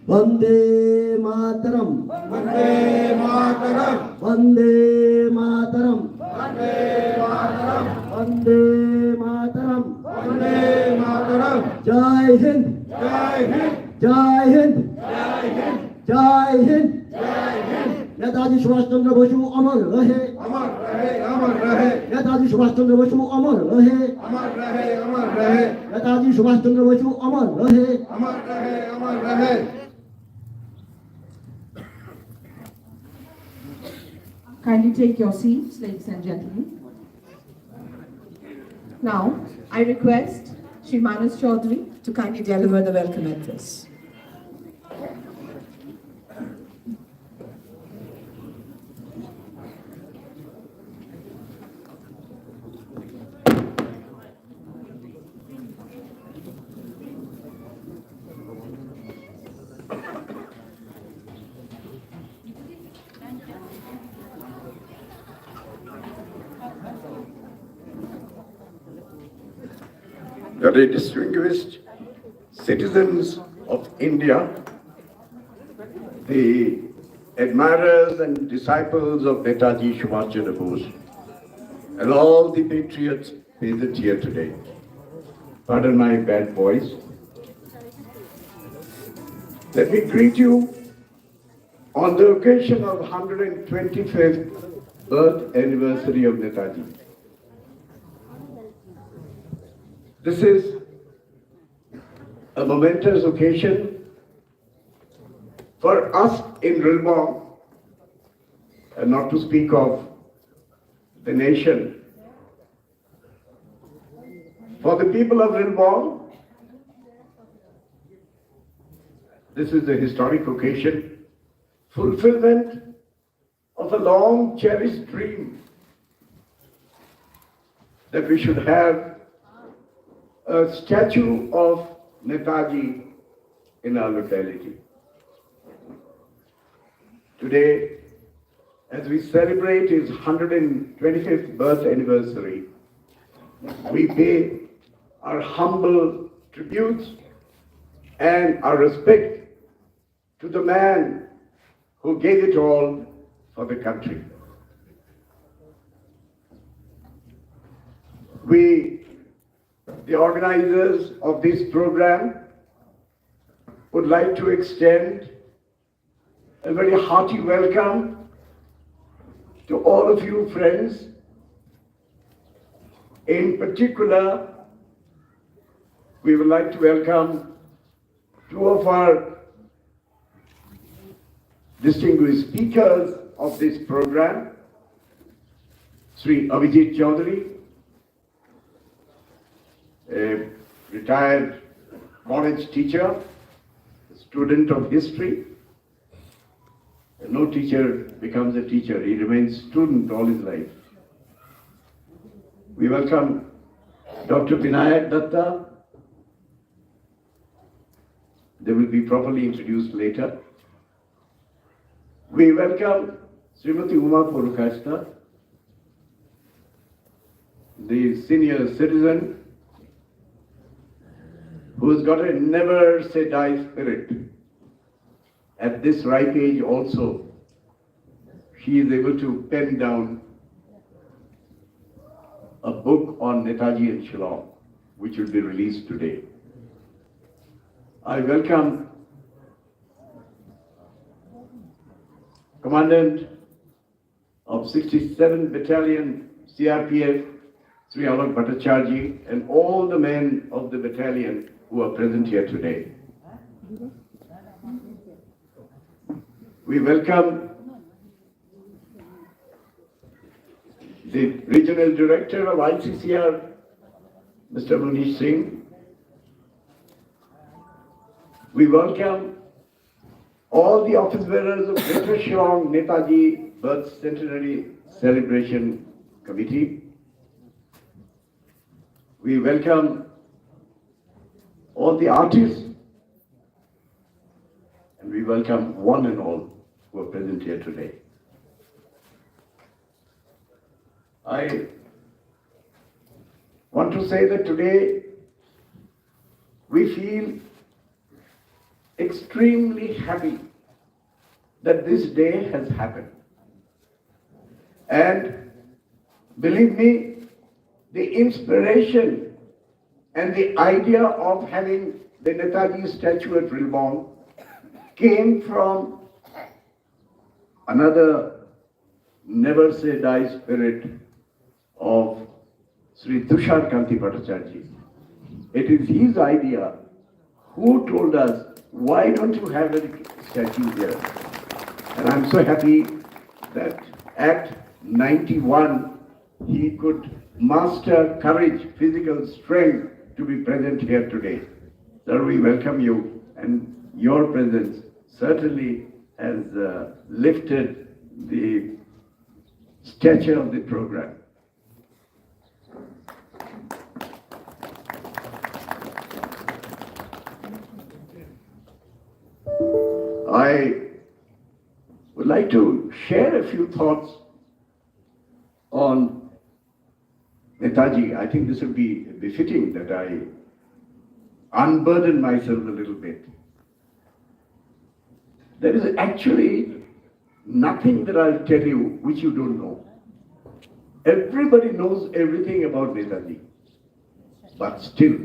वंदे मातरम, वंदे मातरम, वंदे मातरम, वंदे मातरम, वंदे मातरम, वंदे मातरम। जय हिंद, जय हिंद, जय हिंद, जय हिंद, जय हिंद। जय हिंद। नेताजी सुभाष चंद्र बसु अमर रहे, अमर रहे, अमर रहे। नेताजी सुभाष चंद्र बसु अमर रहे, अमर रहे, अमर रहे। नेताजी सुभाष चंद्र बसु अमर रहे। अमर रहे, अमर रहे। Kindly take your seats, ladies and gentlemen. Now, I request Shri Manas Chaudhary to kindly deliver the welcome address. Very distinguished citizens of India, the admirers and disciples of Netaji Subhash Chandra Bose, and all the patriots present here today. Pardon my bad voice. Let me greet you on the occasion of 125th birth anniversary of Netaji. This is a momentous occasion for us in Rilbong, and not to speak of the nation. For the people of Rilbong, this is a historic occasion, fulfillment of a long cherished dream that we should have a statue of Netaji in our locality. Today, as we celebrate his 125th birth anniversary, we pay our humble tributes and our respect to the man who gave it all for the country. We, the organizers of this program, would like to extend a very hearty welcome to all of you friends In particular, we would like to welcome two of our distinguished speakers of this program, Sri Abhijit Chaudhary, a retired college teacher, a student of history. No teacher becomes a teacher, he remains student all his life. We welcome Dr. Vinayak Datta. They will be properly introduced later. We welcome Srimati Uma Purukashta, the senior citizen who has got a never say die spirit. At this ripe age also, she is able to pen down a book on Netaji and Shillong, which will be released today. I welcome Commandant of 67 Battalion CRPF, Sri Alok Bhattacharjee, and all the men of the battalion who are present here today. We welcome the Regional Director of ICCR, Mr. Munish Singh. We welcome all the office bearers of Greater Shillong Netaji Birth Centenary Celebration Committee. We welcome all the artists, and we welcome one and all who are present here today. I want to say that today we feel extremely happy that this day has happened. And believe me, the inspiration and the idea of having the Netaji statue at Rilbong came from another never say die spirit of Sri Tushar Kanti Bhattacharjee. It is his idea who told us, why don't you have a statue here? And I'm so happy that at 91 he could muster courage, physical strength to be present here today. Sir, we welcome you, and your presence certainly has lifted the stature of the program. I would like to share a few thoughts on Netaji. I think this would be befitting that I unburden myself a little bit. There is actually nothing that I'll tell you which you don't know. Everybody knows everything about Netaji. But still,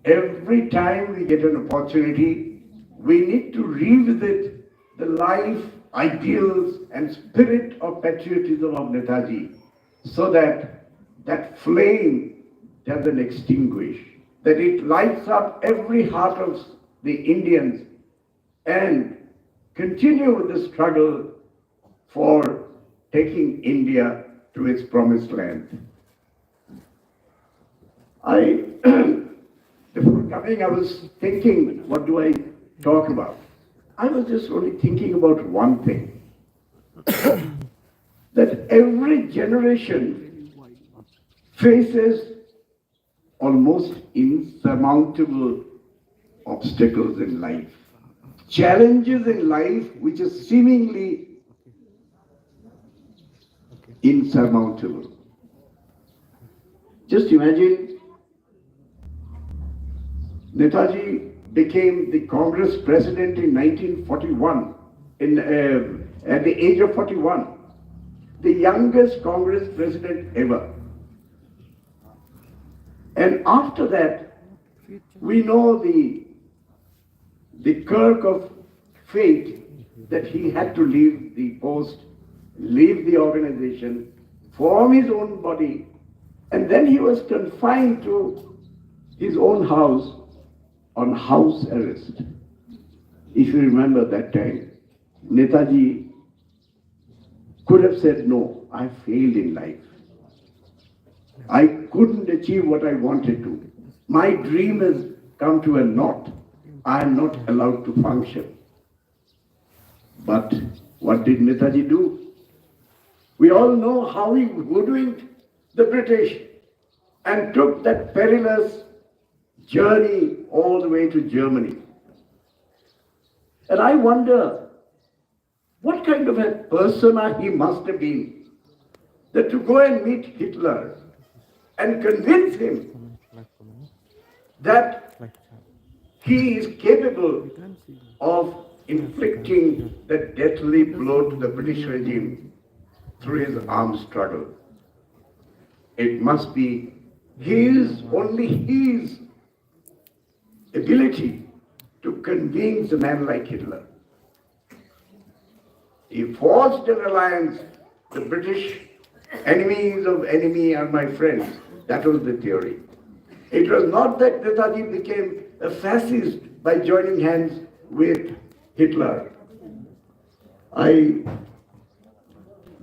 every time we get an opportunity, we need to revisit the life, ideals, and spirit of patriotism of Netaji so that that flame doesn't extinguish, that it lights up every heart of the Indians and continue with the struggle for taking India to its promised land. Before coming, I was thinking, what do I talk about? I was just only thinking about one thing, that every generation faces almost insurmountable obstacles in life, challenges in life which are seemingly insurmountable. Just imagine, Netaji became the Congress president in 1941, at the age of 41, the youngest Congress president ever. And after that, we know the quirk of fate that he had to leave the post, leave the organization, form his own body, And then he was confined to his own house on house arrest. If you remember that time, Netaji could have said, no, I failed in life. I couldn't achieve what I wanted to. My dream has come to a knot. I am not allowed to function. But what did Netaji do? We all know how he hoodwinked the British and took that perilous journey all the way to Germany. And I wonder what kind of a persona he must have been that to go and meet Hitler and convince him that he is capable of inflicting the deathly blow to the British regime through his armed struggle. It must be only his ability to convince a man like Hitler. He forged an alliance. The British enemies of enemy are my friends. That was the theory. It was not that Netaji became a fascist by joining hands with Hitler. I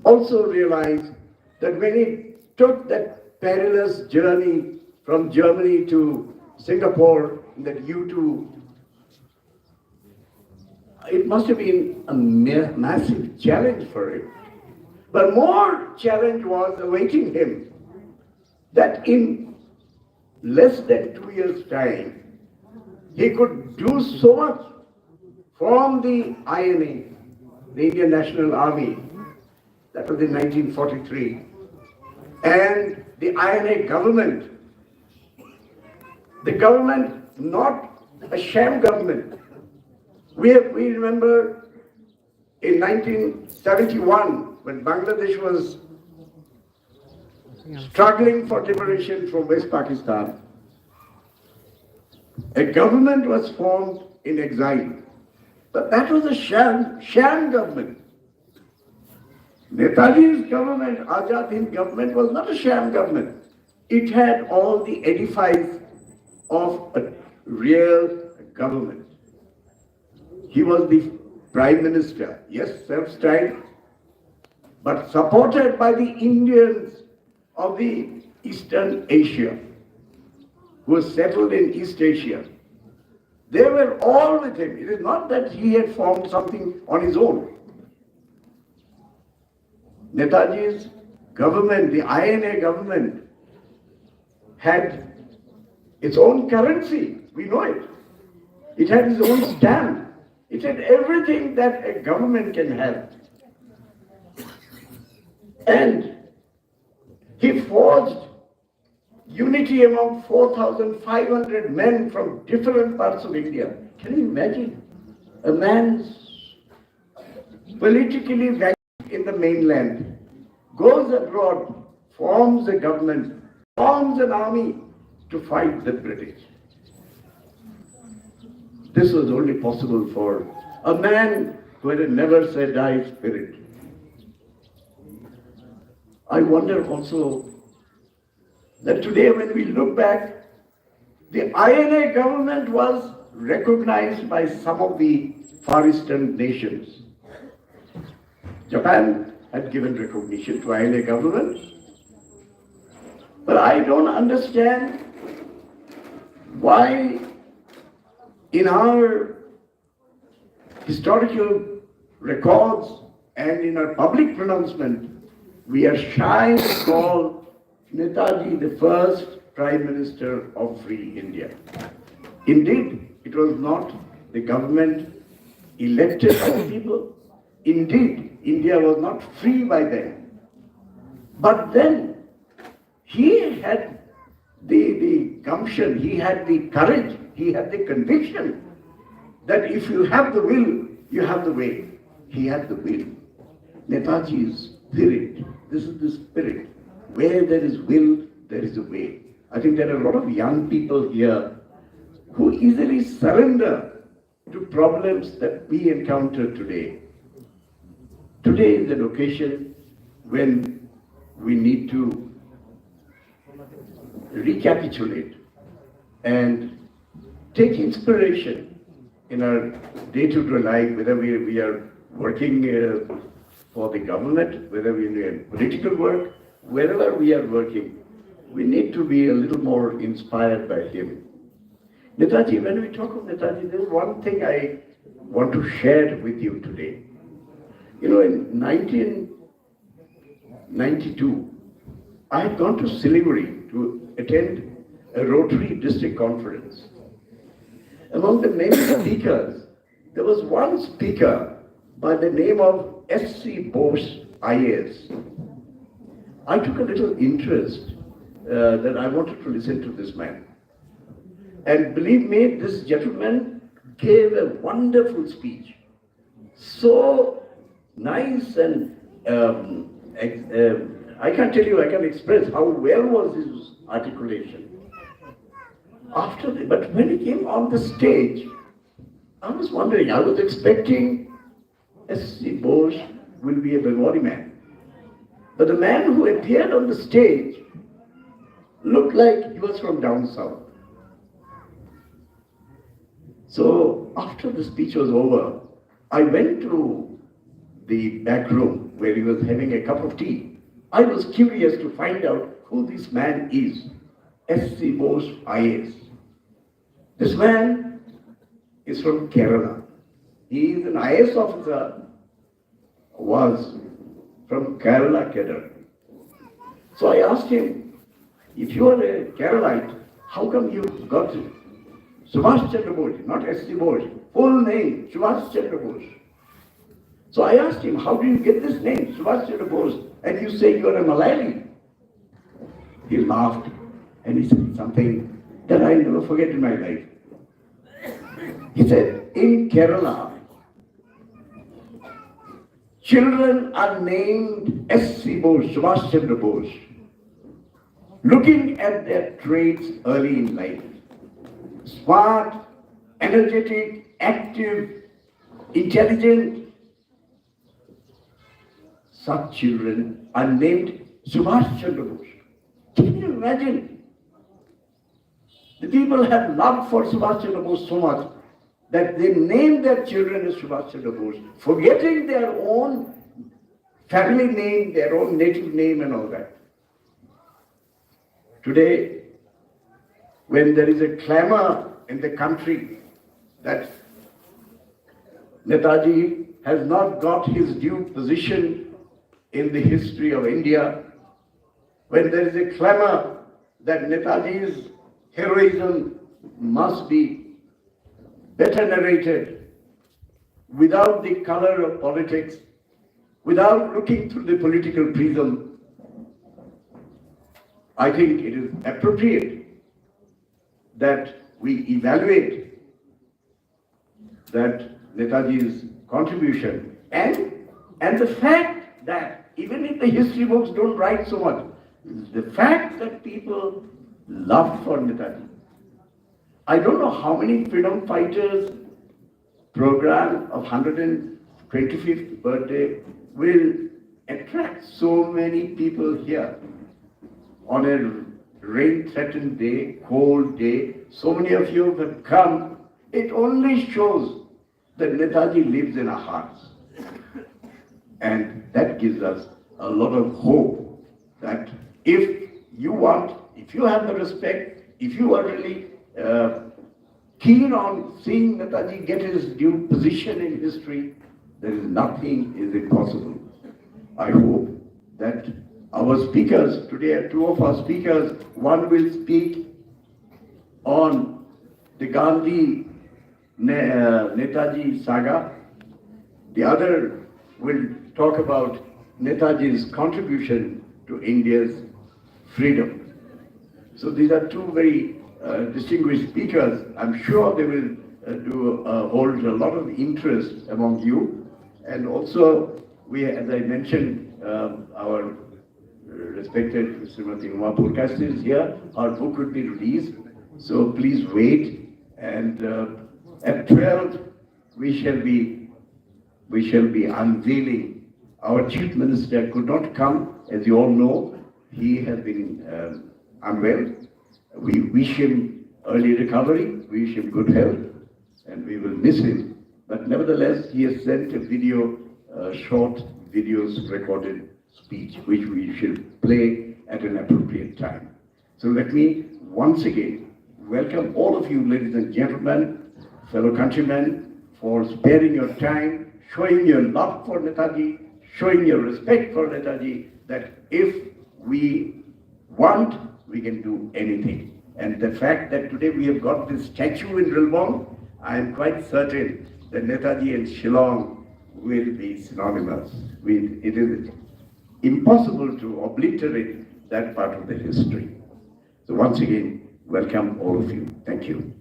also realized that when he took that perilous journey from Germany to Singapore, that U2, it must have been a massive challenge for him. But more challenge was awaiting him, that in less than 2 years' time, he could do so much from the INA, the Indian National Army, that was in 1943, and the INA government, the government, not a sham government. We remember in 1971, when Bangladesh was struggling for liberation from West Pakistan, a government was formed in exile. But that was a sham government. Netaji's government, Azad Hind government, was not a sham government. It had all the edifice of a real government. He was the prime minister, yes, self-styled, but supported by the Indians of the Eastern Asia, who was settled in East Asia. They were all with him. It is not that he had formed something on his own. Netaji's government, the INA government, had its own currency. We know it. It had its own stamp. It had everything that a government can have. And he forged unity among 4,500 men from different parts of India. Can you imagine? A man politically valued in the mainland goes abroad, forms a government, forms an army to fight the British. This was only possible for a man who had a never say die spirit. I wonder also that today when we look back, the INA government was recognized by some of the Far Eastern nations. Japan had given recognition to INA government. But I don't understand why in our historical records and in our public pronouncement, we are shy to call Netaji the first Prime Minister of Free India. Indeed, it was not the government elected by the people. Indeed, India was not free by then. But then, he had the gumption, he had the courage, he had the conviction that if you have the will, you have the way. He had the will. Netaji's spirit, this is the spirit. Where there is will, there is a way. I think there are a lot of young people here who easily surrender to problems that we encounter today. Today is an occasion when we need to recapitulate and take inspiration in our day-to-day life, whether we are working for the government, whether we are in political work, wherever we are working, we need to be a little more inspired by him. Netaji, when we talk of Netaji, there's one thing I want to share with you today. You know, in 1992, I had gone to Siliguri to attend a Rotary district conference. Among the many speakers, there was one speaker by the name of S.C. Bose, IAS. I took a little interest that I wanted to listen to this man. And believe me, this gentleman gave a wonderful speech. So nice and I can't tell you, I can express how well was his articulation. But when he came on the stage, I was wondering, I was expecting S.C. Bose will be a Bengali man. But the man who appeared on the stage looked like he was from down south. So after the speech was over, I went to the back room where he was having a cup of tea. I was curious to find out who this man is, S.C. Bose IAS. This man is from Kerala. He is an IAS officer, was from Kerala cadre. So I asked him, if you are a Keralite, how come you got it? Subhash Chandra Bose, not S.C. Bose, full name, Subhash Chandra Bose. So I asked him, how do you get this name, Subhash Chandra Bose, and you say you are a Malayali? He laughed and he said something that I'll never forget in my life. He said, in Kerala, children are named S.C. Bose, Subhash Chandra Bose, looking at their traits early in life. Smart, energetic, active, intelligent. Such children are named Subhash Chandra Bose. Can you imagine? The people have love for Subhash Chandra Bose so much that they name their children as Subhash Chandra Bose, forgetting their own family name, their own native name and all that. Today, when there is a clamor in the country that Netaji has not got his due position in the history of India, when there is a clamor that Netaji's heroism must be better narrated without the color of politics, without looking through the political prism, I think it is appropriate that we evaluate that Netaji's contribution and the fact that even if the history books don't write so much, the fact that people loved for Netaji. I don't know how many freedom fighters program of 125th birthday will attract so many people here on a rain-threatened day, cold day. So many of you have come. It only shows that Netaji lives in our hearts. And that gives us a lot of hope that if you have the respect, if you are really keen on seeing Netaji get his due position in history, there is nothing is impossible. I hope that our speakers, today two of our speakers, one will speak on the Gandhi Netaji saga, the other will talk about Netaji's contribution to India's freedom. So these are two very distinguished speakers. I'm sure they will hold a lot of interest among you. And also, we, as I mentioned, our respected Srimati Uma Purkast is here. Our book will be released. So please wait. And at 12, we shall be unveiling. Our Chief Minister could not come, as you all know. He has been unwell. We wish him early recovery, we wish him good health, and we will miss him. But nevertheless, he has sent a video, short videos recorded speech, which we should play at an appropriate time. So let me once again welcome all of you, ladies and gentlemen, fellow countrymen, for sparing your time, showing your love for Netaji, showing your respect for Netaji, that if we want, we can do anything. And the fact that today we have got this statue in Rilbong, I am quite certain that Netaji and Shillong will be synonymous. It is impossible to obliterate that part of the history. So once again, welcome all of you. Thank you.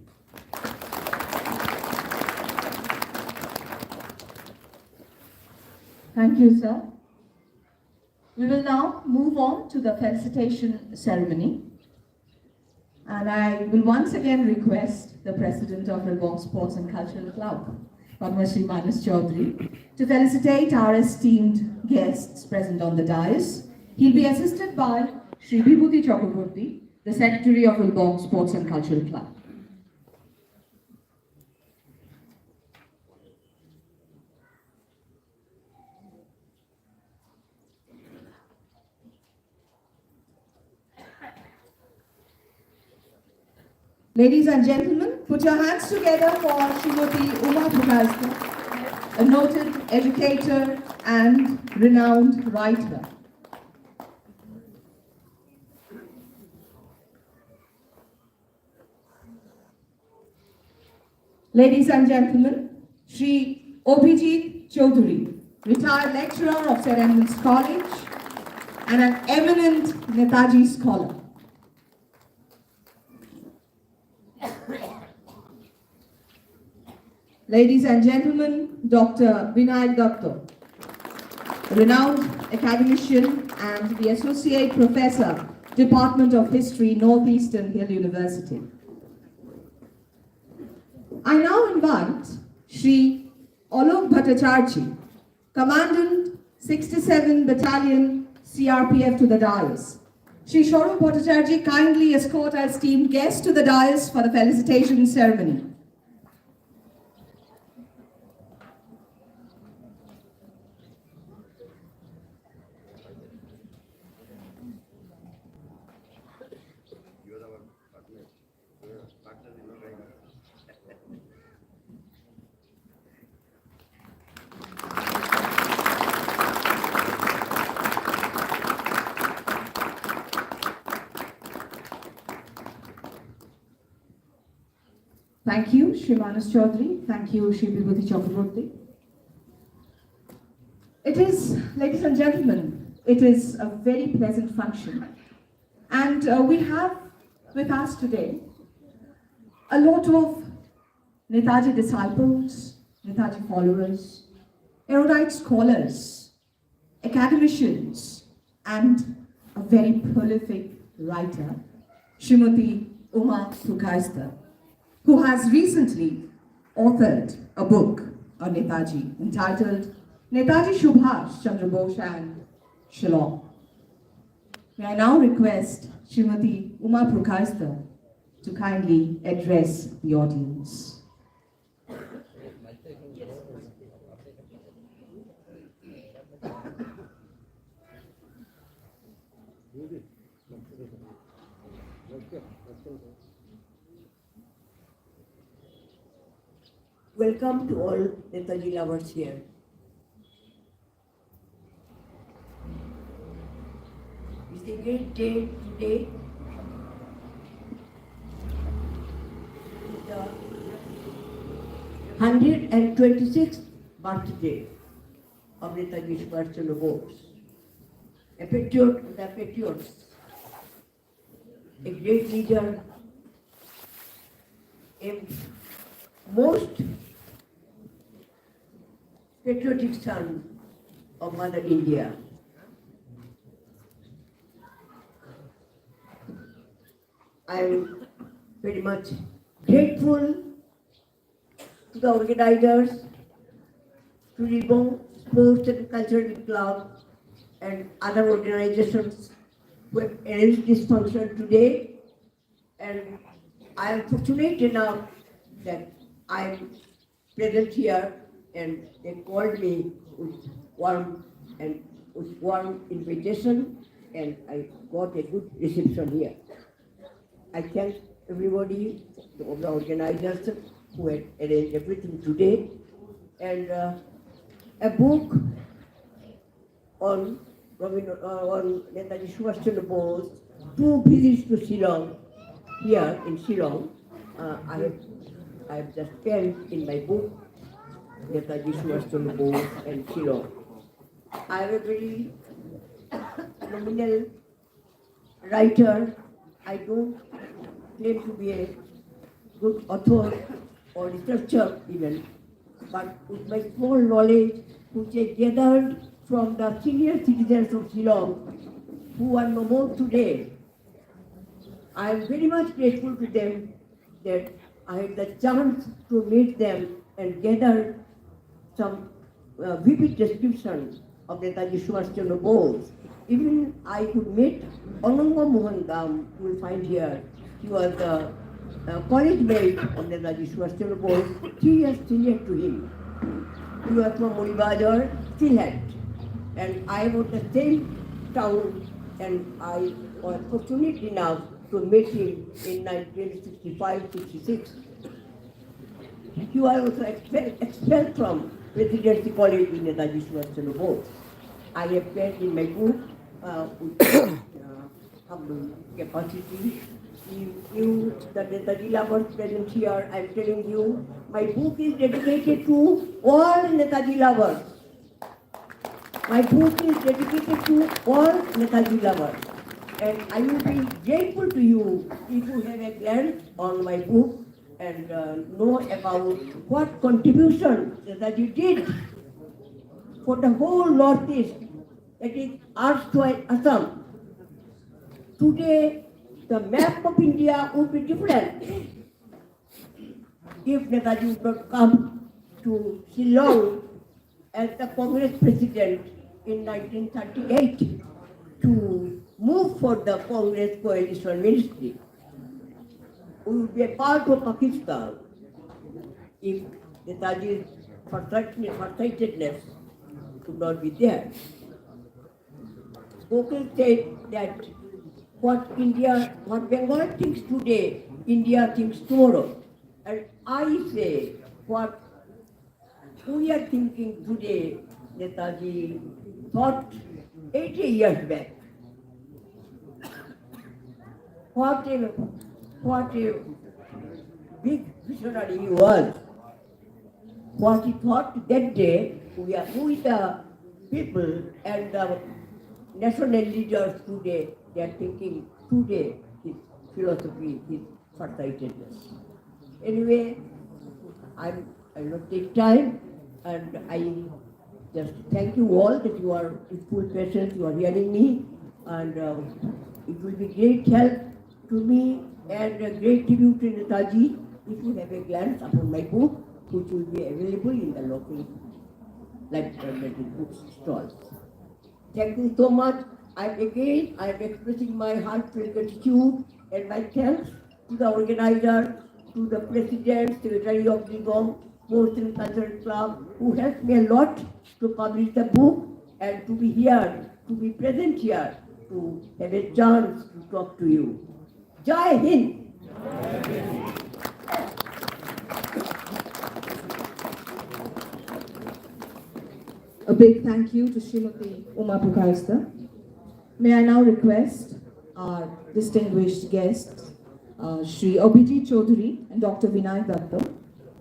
Thank you, sir. We will now move on to the felicitation ceremony. And I will once again request the President of Rilbong Sports and Cultural Club, Padma Shri Manas Chaudhary, to felicitate our esteemed guests present on the dais. He'll be assisted by Shri Vibhuti Chakraborty, the Secretary of Rilbong Sports and Cultural Club. Ladies and gentlemen, put your hands together for Srimati Uma Prakash, a noted educator and renowned writer. Ladies and gentlemen, Shri Obhijit Chaudhary, retired lecturer of St. Edmund's College and an eminent Netaji scholar. Ladies and gentlemen, Dr. Vinayak Datta, a renowned academician and the Associate Professor, Department of History, Northeastern Hill University. I now invite Shri Alok Bhattacharjee, Commandant 67 Battalion CRPF to the dais. Shri Alok Bhattacharjee kindly escort our esteemed guests to the dais for the felicitation ceremony. Thank you, Shri Manas Chaudhary. Thank you, Shri Vibhuti Chakraborty. It is, ladies and gentlemen, it is a very pleasant function. And we have with us today a lot of Netaji disciples, Netaji followers, erudite scholars, academicians, and a very prolific writer, Srimati Uma Prakash, who has recently authored a book on Netaji entitled Netaji Subhash Chandra Bose and Shillong. May I now request Srimati Uma Prakash to kindly address the audience. Welcome to all Netaji lovers here. It's a great day today. The 126th birthday of Netaji Subhash Chandra Bose, a patriot of the patriots, a great leader, a most patriotic son of Mother India. I am very much grateful to the organizers, to Rilbong Sports and Cultural Club and other organizations who have arranged this function today, And I am fortunate enough that I am present here, and they called me with warm invitation, and I got a good reception here. I thank everybody, the organizers who had arranged everything today, and a book on on Netaji Subhash Chandra Bose, 2 visits to Shillong, here in Shillong. I have just penned in my book Netaji Subhash Chandra Bose and Shillong. I am a very nominal writer. I don't claim to be a good author or researcher even, but with my small knowledge, which I gathered from the senior citizens of Shillong who are no more today, I am very much grateful to them that I had the chance to meet them and gather some vivid description of Netaji Subhash Chandra Bose. Even I could meet Ananga Mohan Gam, you will find here. He was the college mate of Netaji Subhash Chandra Bose, 3 years senior to him. He was from Mulibazar, Sylhet, and I was the same town, and I was fortunate enough to meet him in 1965-66. He was also expelled from Presidency College in Netaji Subhash Chandra Bose. I have read in my book with humble capacity. You, the Netaji lovers present here, I am telling you, my book is dedicated to all Netaji lovers. My book is dedicated to all Netaji lovers. And I will be grateful to you if you have a glance on my book and know about what contribution Netaji did for the whole Northeast, that is Arts to Assam. Today, the map of India would be different if Netaji would not come to Shillong as the Congress president in 1938 to move for the Congress coalition ministry. We would be a part of Pakistan if Netaji's farsightedness could not be there. Bose said that what Bengal thinks today, India thinks tomorrow. And I say what we are thinking today, Netaji thought 80 years back. What a big visionary he was. What he thought that day, we are with the people and the national leaders today, they are thinking today his philosophy, his farsightedness. Anyway, I will not take time, and I just thank you all that you are with full patience, you are hearing me, and it will be great help to me and a great tribute to Netaji if you have a glance upon my book, which will be available in the local library book stalls. Thank you so much. I am expressing my heartfelt gratitude and my thanks to the organizer, to the president, secretary of the Bose and Cultural Club, who helped me a lot to publish the book and to be here, to be present here, to have a chance to talk to you. Jai Hind! A big thank you to Srimati Uma Pukaista. May I now request our distinguished guests, Shri Abhijit Chaudhary and Dr. Vinay Datta,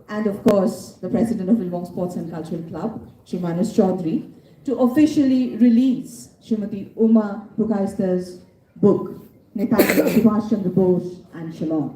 and of course the President of Shillong Sports and Cultural Club, Shri Manas Chaudhary, to officially release Srimati Uma Pukaista's book, Netaji Subhash Chandra Bose and Shillong.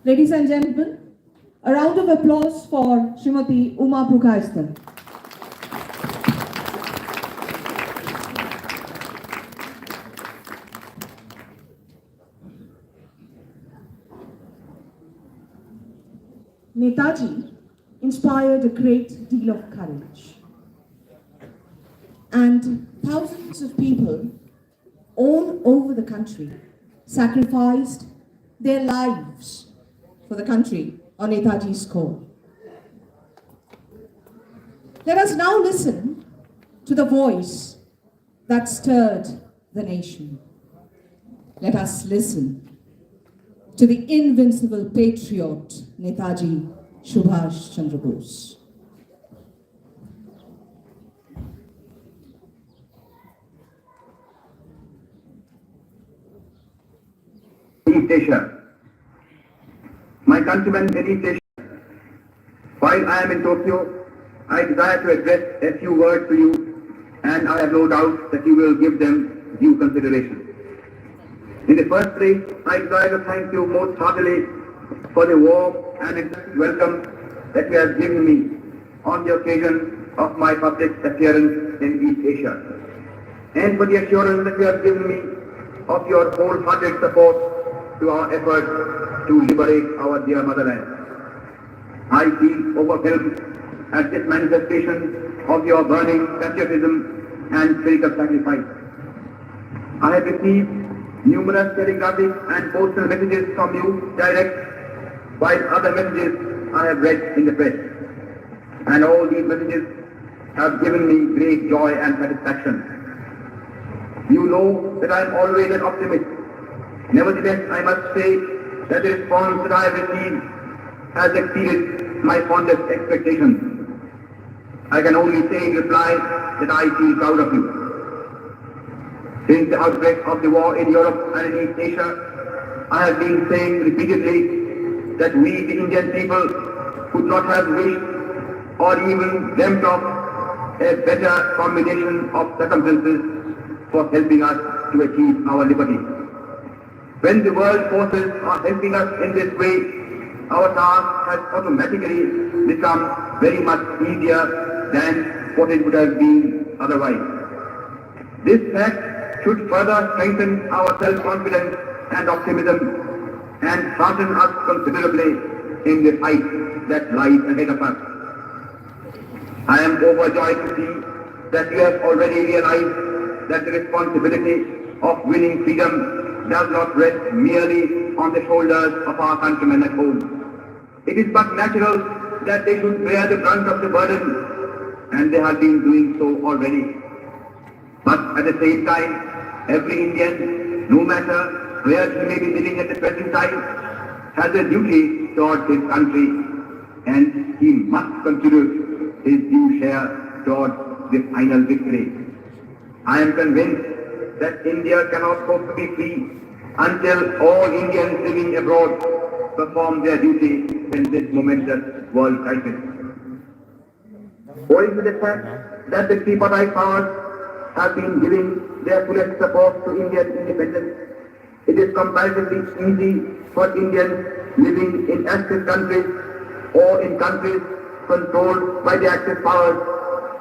Ladies and gentlemen, a round of applause for Srimati Uma Purkayastha. Netaji inspired a great deal of courage. And thousands of people all over the country sacrificed their lives for the country on Netaji's score. Let us now listen to the voice that stirred the nation. Let us listen to the invincible patriot Netaji Subhash Chandra Bose. East Asia. My countrymen in East Asia, while I am in Tokyo, I desire to address a few words to you, and I have no doubt that you will give them due consideration. In the first place, I desire to thank you most heartily for the warm and welcome that you have given me on the occasion of my public appearance in East Asia, and for the assurance that you have given me of your wholehearted support to our efforts to liberate our dear motherland. I feel overwhelmed at this manifestation of your burning patriotism and spiritual sacrifice. I have received numerous telegraphic and postal messages from you direct, while other messages I have read in the press. And all these messages have given me great joy and satisfaction. You know that I am always an optimist. Nevertheless, I must say that the response that I have received has exceeded my fondest expectations. I can only say in reply that I feel proud of you. Since the outbreak of the war in Europe and in East Asia, I have been saying repeatedly that we, the Indian people, could not have wished or even dreamt of a better combination of circumstances for helping us to achieve our liberty. When the world forces are helping us in this way, our task has automatically become very much easier than what it would have been otherwise. This fact should further strengthen our self-confidence and optimism and hearten us considerably in the fight that lies ahead of us. I am overjoyed to see that you have already realized that the responsibility of winning freedom does not rest merely on the shoulders of our countrymen at home. It is but natural that they should bear the brunt of the burden, and they have been doing so already. But at the same time, every Indian, no matter where he may be living at the present time, has a duty towards his country, and he must contribute his due share towards the final victory. I am convinced that India cannot hope to be free until all Indians living abroad perform their duty in this momentous world crisis. Owing to the fact that the tripartite powers have been giving their fullest support to Indian independence, it is comparatively easy for Indians living in Axis countries or in countries controlled by the Axis powers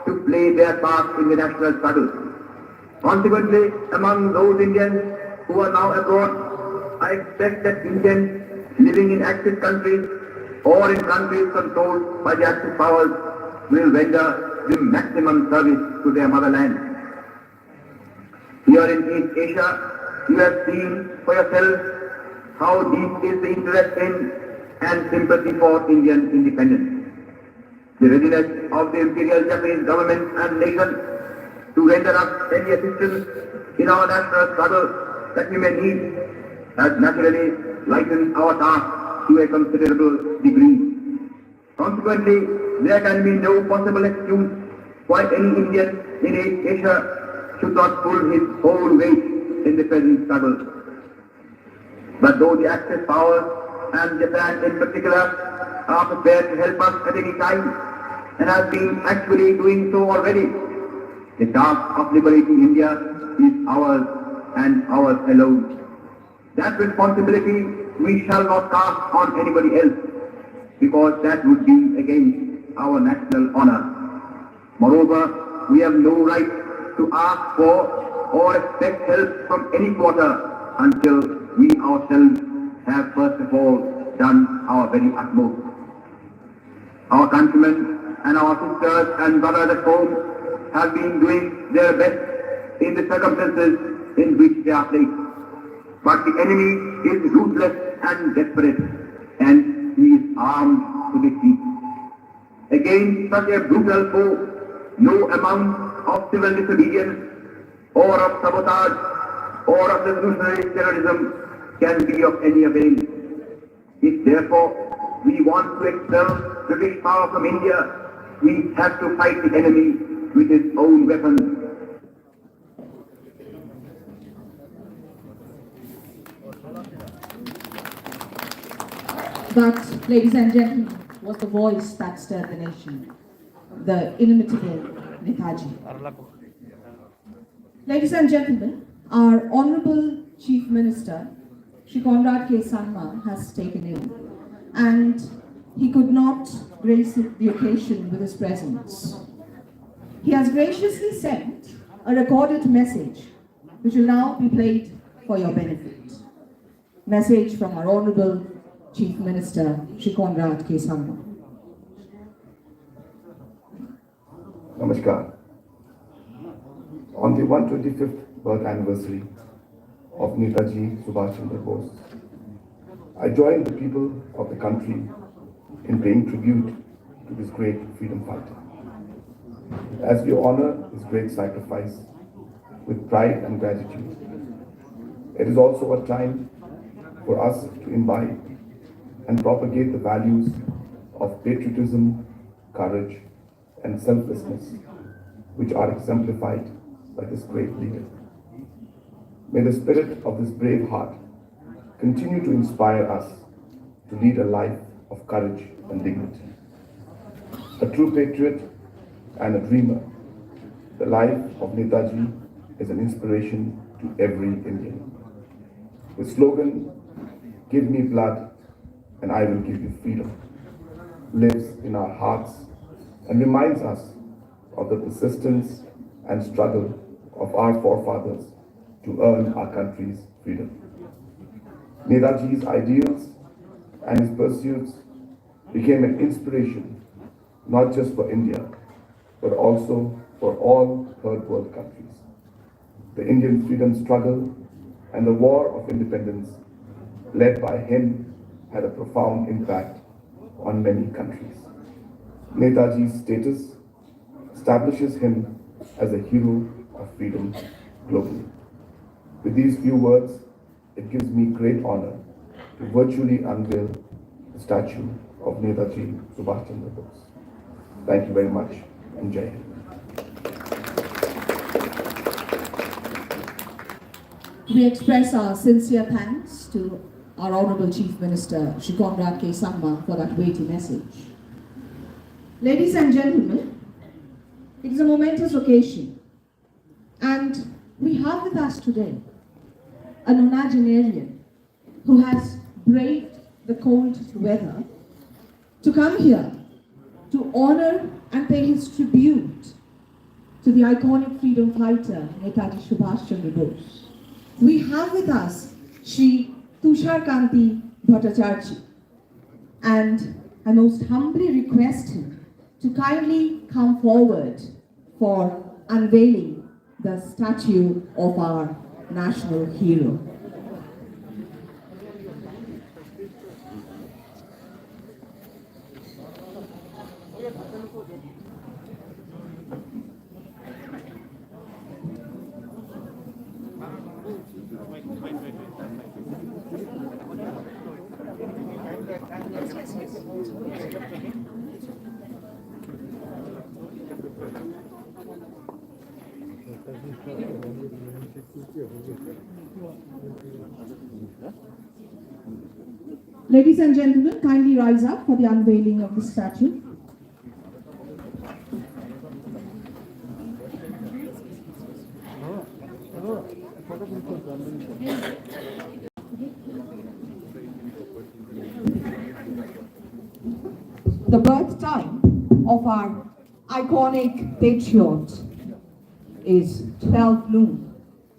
to play their part in the national struggle. Consequently, among those Indians who are now abroad, I expect that Indians living in Axis countries or in countries controlled by the Axis powers will render the maximum service to their motherland. Here in East Asia, you have seen for yourself how deep is the interest in and sympathy for Indian independence. The readiness of the Imperial Japanese government and nation to render us any assistance in our national struggle that we may need has naturally lightened our task to a considerable degree. Consequently, there can be no possible excuse why any Indian in East Asia should not pull his whole weight in the present struggle. But though the Axis powers and Japan in particular are prepared to help us at any time and have been actually doing so already, the task of liberating India is ours and ours alone. That responsibility we shall not cast on anybody else, because that would be against our national honor. Moreover, we have no right to ask for or expect help from any quarter until we ourselves have first of all done our very utmost. Our countrymen and our sisters and brothers at home have been doing their best in the circumstances in which they are placed. But the enemy is ruthless and desperate, and he is armed to the teeth. Against such a brutal foe, no amount of civil disobedience or of sabotage or of revolutionary terrorism can be of any avail. If therefore we want to expel British power from India, we have to fight the enemy with his own weapons. That, ladies and gentlemen, was the voice that stirred the nation, the inimitable Netaji. Ladies and gentlemen, our Honorable Chief Minister, Shri Conrad K. Sangma, has taken ill, and he could not grace the occasion with his presence. He has graciously sent a recorded message, which will now be played for your benefit. Message from our Honorable Chief Minister, Shri Conrad K. Sangma. Namaskar. On the 125th birth anniversary of Netaji Subhash Chandra Bose, I joined the people of the country in paying tribute to this great freedom fighter. As we honor his great sacrifice with pride and gratitude, it is also a time for us to imbibe and propagate the values of patriotism, courage, and selflessness, which are exemplified by this great leader. May the spirit of this brave heart continue to inspire us to lead a life of courage and dignity. A true patriot and a dreamer, the life of Netaji is an inspiration to every Indian. The slogan, "Give me blood and I will give you freedom," lives in our hearts and reminds us of the persistence and struggle of our forefathers to earn our country's freedom. Netaji's ideals and his pursuits became an inspiration not just for India, but also for all third world countries. The Indian freedom struggle and the war of independence led by him had a profound impact on many countries. Netaji's status establishes him as a hero of freedom globally. With these few words, it gives me great honor to virtually unveil the statue of Netaji Subhash Chandra Bose. Thank you very much, and Jai Hind. We express our sincere thanks to our Honorable Chief Minister, Shri Conrad K. Sangma, for that weighty message. Ladies and gentlemen, it is a momentous occasion, and we have with us today a nonagenarian who has braved the cold weather to come here to honor and pay his tribute to the iconic freedom fighter Netaji Subhash Chandra Bose. We have with us Shri Tushar Kanti Bhattacharya, and I most humbly request him to kindly come forward for unveiling the statue of our national hero. Ladies and gentlemen, kindly rise up for the unveiling of the statue. the birth time of our iconic patriot is 12 noon.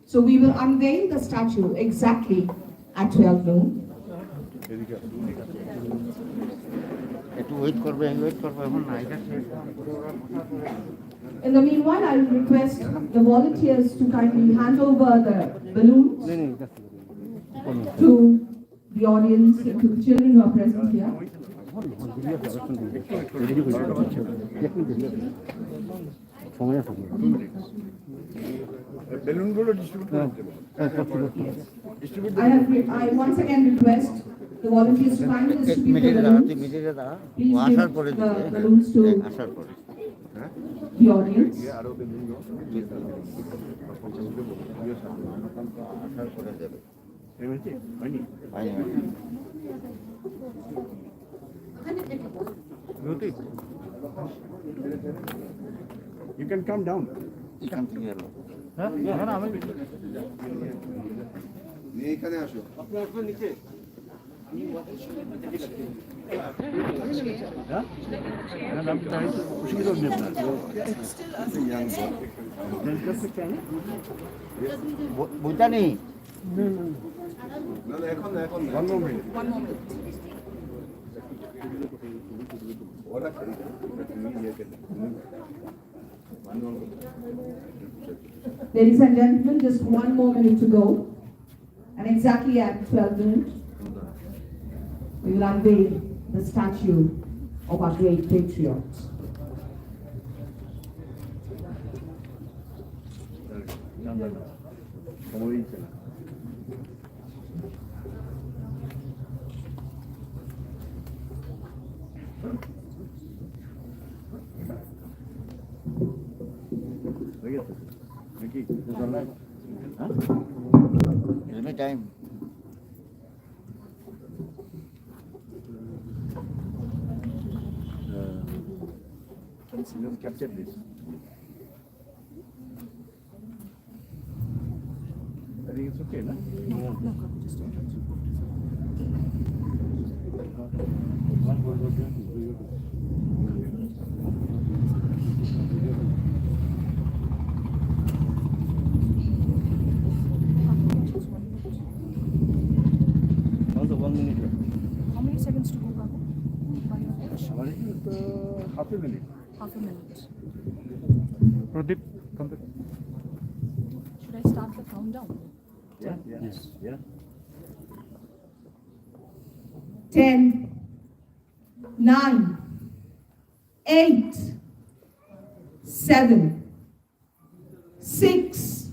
So we will unveil the statue exactly at 12 noon. In the meanwhile, I will request the volunteers to kindly hand over the balloons to the audience, to the children who are present here. I once again request the volunteers to kindly distribute the balloons. Please give the balloons to the audience. You can come down. এখানে আসো বইটা নেই এখন ওরা Ladies and gentlemen, just one more minute to go. And exactly at 12 noon, we will unveil the statue of our great patriot. Give me time. Capture this. I think it's okay, no? Also 1 minute. How many seconds to go, Babu? Half a minute. Half a minute. Pradeep, come back. Should I start the countdown? Yeah. 10, 9, 8, 7, 6,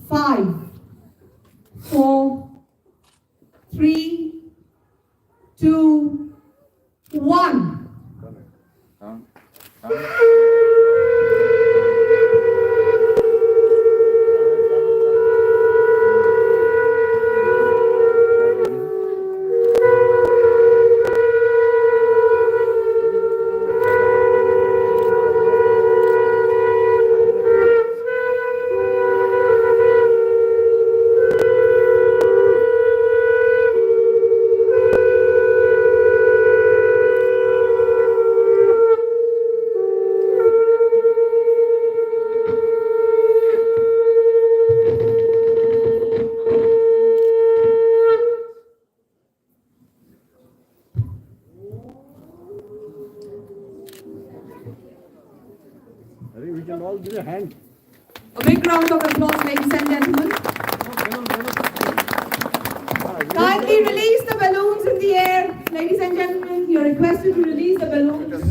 5, 4, 3, 2, 1. I think we can all give a hand. A big round of applause, ladies and gentlemen. Kindly release the balloons in the air. Ladies and gentlemen, you're requested to release the balloons.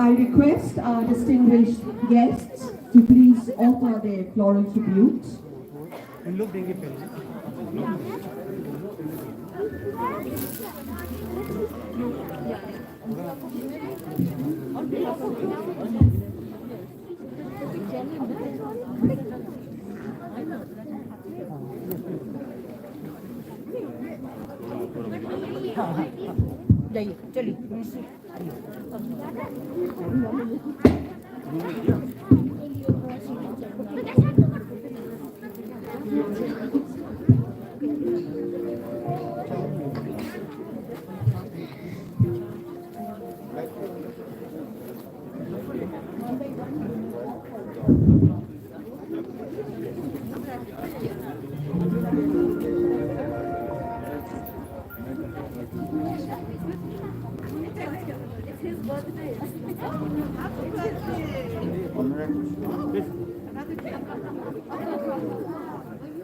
I request our distinguished guests to please offer their floral tribute.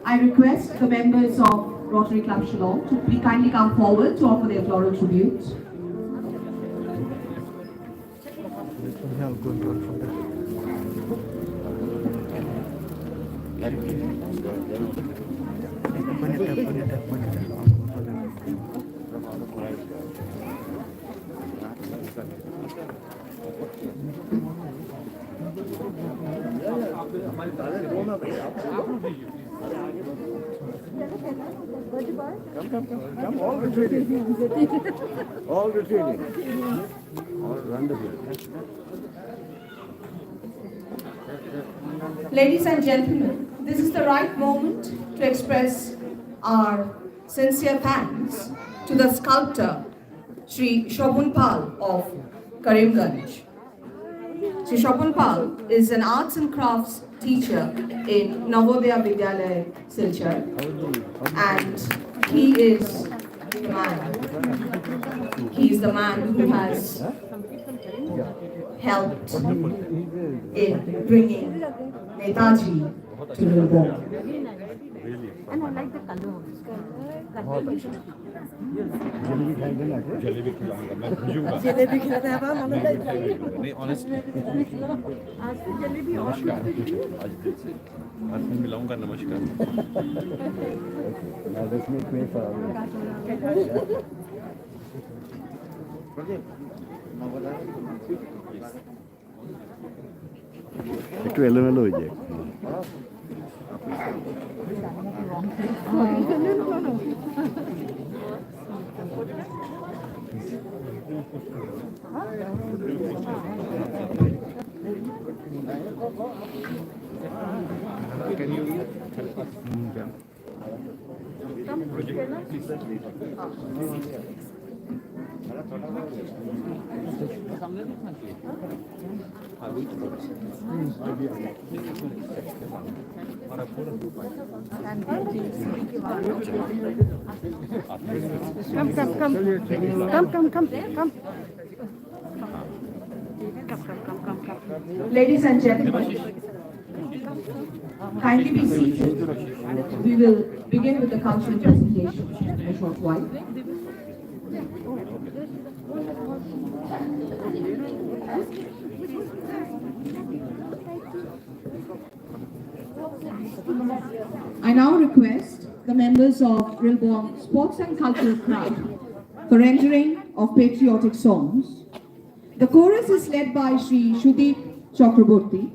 I request the members of Rotary Club Shillong to please kindly come forward to offer their floral tribute. Come, all retreating. All retreating. All wonderful. Ladies and gentlemen, this is the right moment to express our sincere thanks to the sculptor, Sri Shobun Pal of Karimganj. Sri Shobun Pal is an arts and crafts teacher in Navodaya Vidyalaya, Silchar, and he is the man. He is the man who has helped in bringing Netaji to Melbourne. And I like the color. Jalebi खिलाऊंगा मैं भेजूंगा जलेबी खिलाते हैं आप नहीं honestly आज तो जलेबी और नमस्कार आज मैं मिलाऊंगा नमस्कार একটু এলোমেলো হয়ে যায় Can you help us move them? Project, please. Come. Ladies and gentlemen, kindly be seated. We will begin with the cultural presentation in a short while. I now request the members of Rilbong Sports and Cultural Club for rendering of patriotic songs. The chorus is led by Sri Shudeep Chakraborty,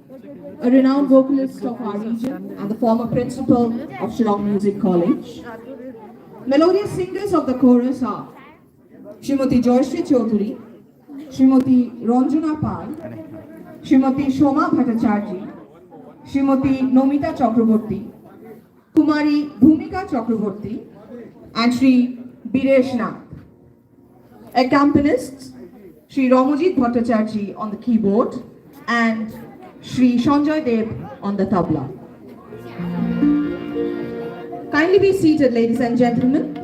a renowned vocalist of our region and the former principal of Shillong Music College. Melodious singers of the chorus are Srimati Joyshri Chaudhary, Srimati Ranjana Pal, Srimati Shoma Bhattacharjee, Srimati Nomita Chakraborty, Kumari Bhumika Chakraborty, and Sri Biresh Nath. Accompanists, Sri Ramajit Bhattacharjee on the keyboard and Sri Sanjay Dev on the tabla. Kindly be seated, ladies and gentlemen.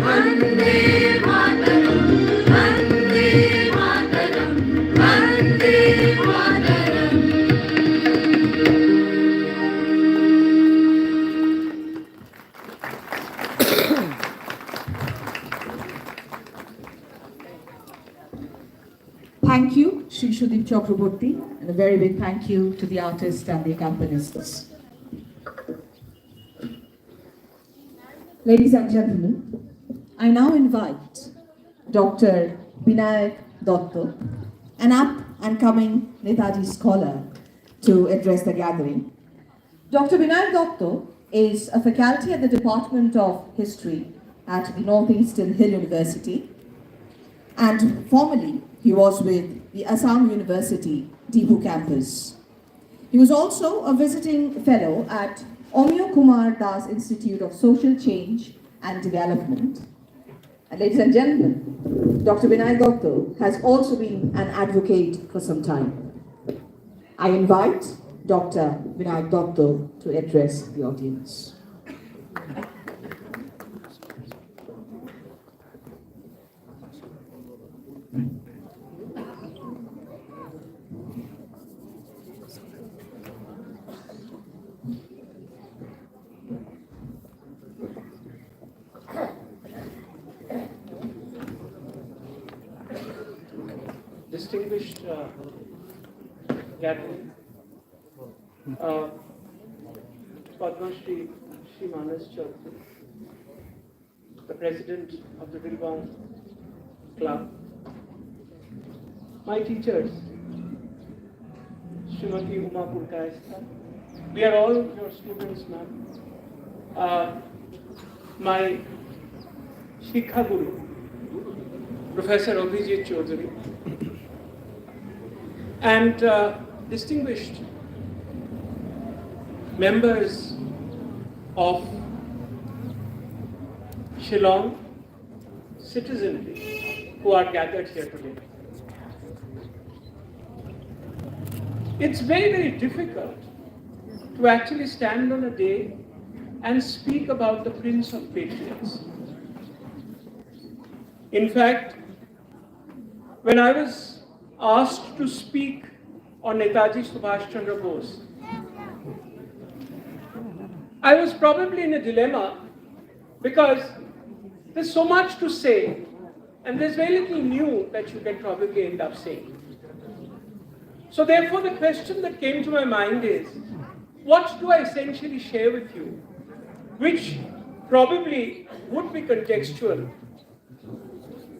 Thank you, Shri Sudip Chakraborty, and a very big thank you to the artists and the accompanists. Ladies and gentlemen, I now invite Dr. Binayak Dotto, an up-and-coming Netaji scholar, to address the gathering. Dr. Binayak Dotto is a faculty at the Department of History at the Northeastern Hill University, and formerly he was with the Assam University, Dibu campus. He was also a visiting fellow at Omyo Kumar Das Institute of Social Change and Development. And ladies and gentlemen, Dr. Binayak Dotto has also been an advocate for some time. I invite Dr. Binayak Dotto to address the audience. Distinguished gathering, Padma Shri Manas Chaudhary, the president of the Bilbao Club, my teachers, Srimati Uma Purkaista, we are all your students, ma'am. My Shikha Guru, Professor Abhijit Chaudhary, and distinguished members of Shillong citizenry who are gathered here today. It's very, very difficult to actually stand on a day and speak about the Prince of Patriots. In fact, when I was asked to speak on Netaji Subhash Chandra Bose, I was probably in a dilemma because there's so much to say and there's very little new that you can probably end up saying. So therefore the question that came to my mind is, what do I essentially share with you which probably would be contextual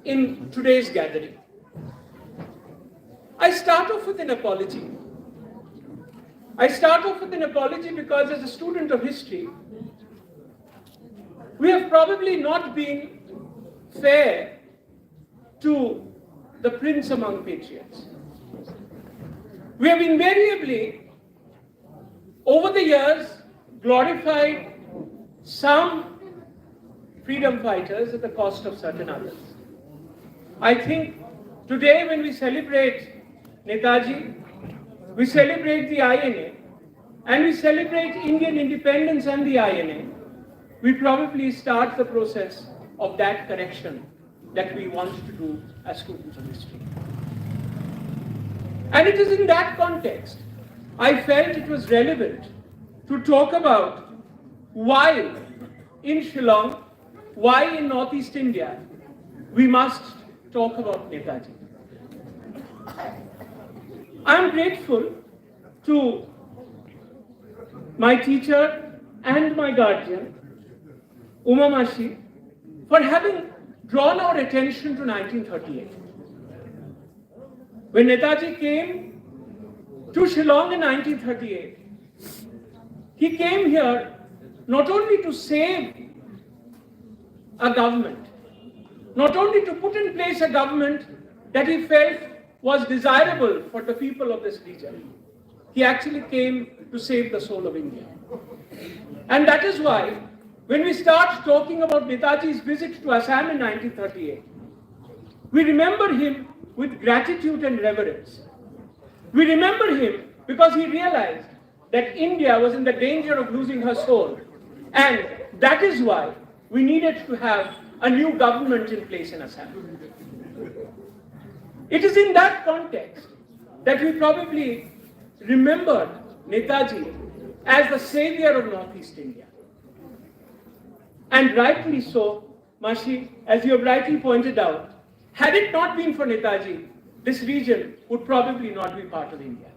in today's gathering? I start off with an apology. I start off with an apology because as a student of history, we have probably not been fair to the prince among patriots. We have invariably, over the years, glorified some freedom fighters at the cost of certain others. I think today when we celebrate Netaji, we celebrate the INA, and we celebrate Indian independence and the INA, we probably start the process of that correction that we want to do as students of history. And it is in that context, I felt it was relevant to talk about why in Shillong, why in Northeast India, we must talk about Netaji. I am grateful to my teacher and my guardian, Uma Mashi, for having drawn our attention to 1938. When Netaji came to Shillong in 1938, he came here not only to save a government, not only to put in place a government that he felt was desirable for the people of this region. He actually came to save the soul of India. And that is why, when we start talking about Netaji's visit to Assam in 1938, we remember him with gratitude and reverence. We remember him because he realized that India was in the danger of losing her soul. And that is why we needed to have a new government in place in Assam. It is in that context that we probably remember Netaji as the savior of Northeast India. And rightly so, Mashi, as you have rightly pointed out, had it not been for Netaji, this region would probably not be part of India.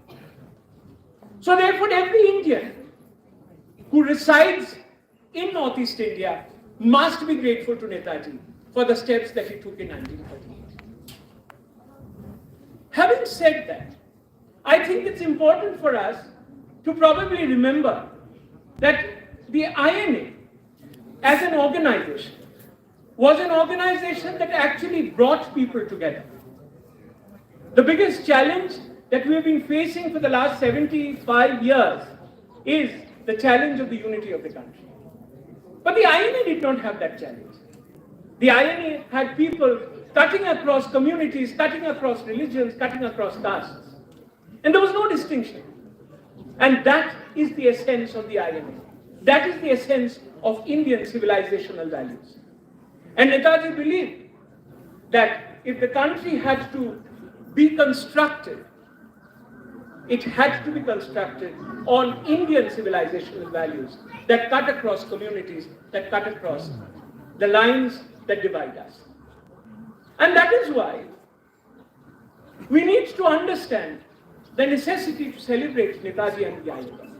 So therefore, every Indian who resides in Northeast India must be grateful to Netaji for the steps that he took in 1938. Having said that, I think it's important for us to probably remember that the INA as an organization was an organization that actually brought people together. The biggest challenge that we have been facing for the last 75 years is the challenge of the unity of the country. But the INA did not have that challenge. The INA had people cutting across communities, cutting across religions, cutting across castes. And there was no distinction. And that is the essence of the INA. That is the essence of Indian civilizational values. And Netaji believed that if the country had to be constructed, it had to be constructed on Indian civilizational values that cut across communities, that cut across the lines that divide us. And that is why we need to understand the necessity to celebrate Netaji and the INA.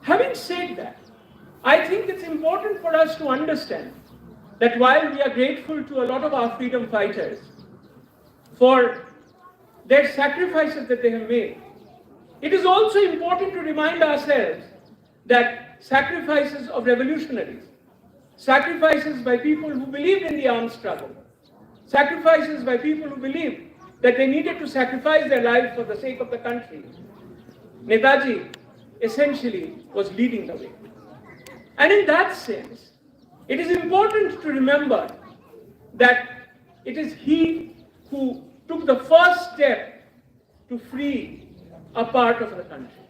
Having said that, I think it's important for us to understand that while we are grateful to a lot of our freedom fighters for their sacrifices that they have made, it is also important to remind ourselves that sacrifices of revolutionaries, sacrifices by people who believed in the armed struggle, sacrifices by people who believed that they needed to sacrifice their lives for the sake of the country, Netaji essentially was leading the way. And in that sense, it is important to remember that it is he who took the first step to free a part of the country.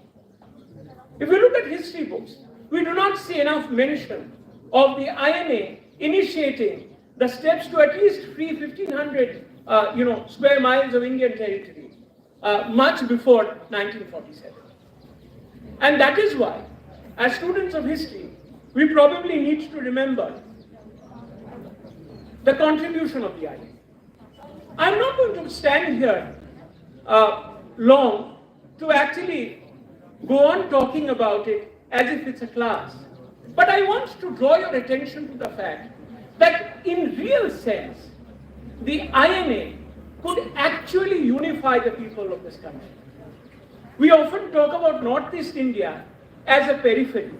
If we look at history books, we do not see enough mention of the INA initiating the steps to at least free 1,500 square miles of Indian territory much before 1947. And that is why, as students of history, we probably need to remember the contribution of the INA. I'm not going to stand here long to actually go on talking about it as if it's a class. But I want to draw your attention to the fact that in real sense, the INA could actually unify the people of this country. We often talk about Northeast India as a periphery.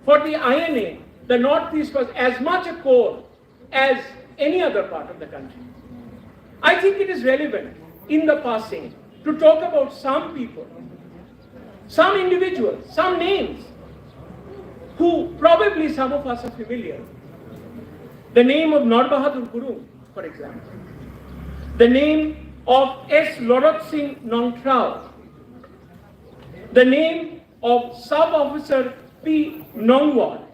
For the INA, the Northeast was as much a core as any other part of the country. I think it is relevant in the passing to talk about some people, some individuals, some names, who probably some of us are familiar. The name of Nor Bahadur Gurung, for example. The name of S. Lorot Singh Nongtrao. The name of Sub-Officer P. Nongwal.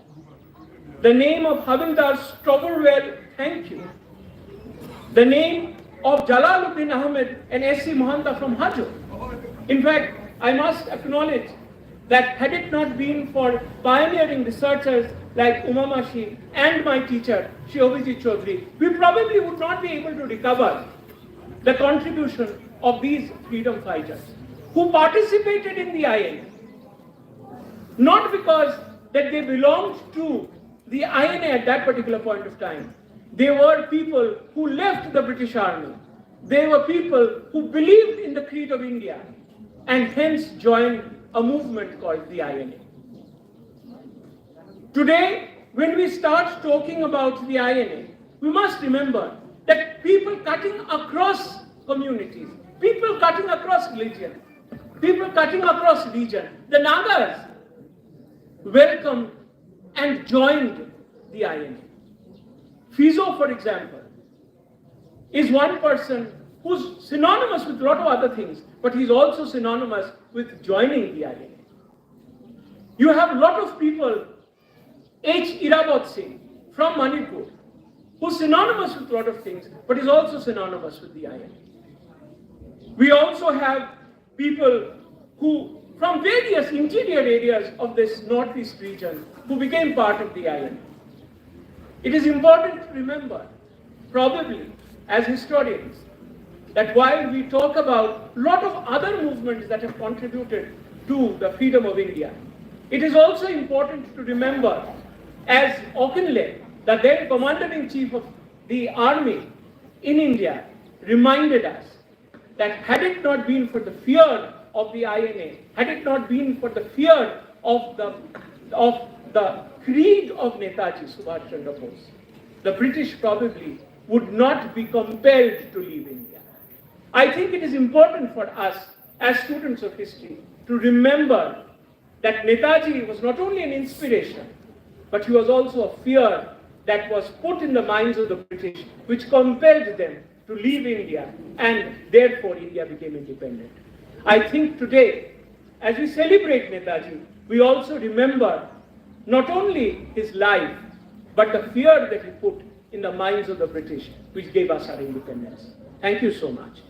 The name of Havildar Stobberwell, thank you. The name of Jalaluddin Ahmed and S.C. Mohanta from Hajo. In fact, I must acknowledge that had it not been for pioneering researchers like Umamashi and my teacher, Shiobiji Chaudhary, we probably would not be able to recover the contribution of these freedom fighters who participated in the INA. Not because that they belonged to the INA at that particular point of time. They were people who left the British Army. They were people who believed in the creed of India and hence joined a movement called the INA. Today, when we start talking about the INA, we must remember that people cutting across communities, people cutting across religion, people cutting across region, the Nagas welcomed and joined the INA. Fizo, for example, is one person who's synonymous with a lot of other things, but he's also synonymous with joining the INA. You have a lot of people, H. Irabad Singh, from Manipur, who's synonymous with a lot of things, but is also synonymous with the INA. We also have people who, from various interior areas of this northeast region, who became part of the INA. It is important to remember, probably as historians, that while we talk about a lot of other movements that have contributed to the freedom of India, it is also important to remember, as Auchinleck, the then Commander-in-Chief of the Army in India, reminded us that had it not been for the fear of the INA, had it not been for the fear of the creed of Netaji Subhash Chandra Bose, the British probably would not be compelled to leave India. I think it is important for us as students of history to remember that Netaji was not only an inspiration, but he was also a fear that was put in the minds of the British, which compelled them to leave India, and therefore India became independent. I think today, as we celebrate Netaji, we also remember not only his life, but the fear that he put in the minds of the British, which gave us our independence. Thank you so much.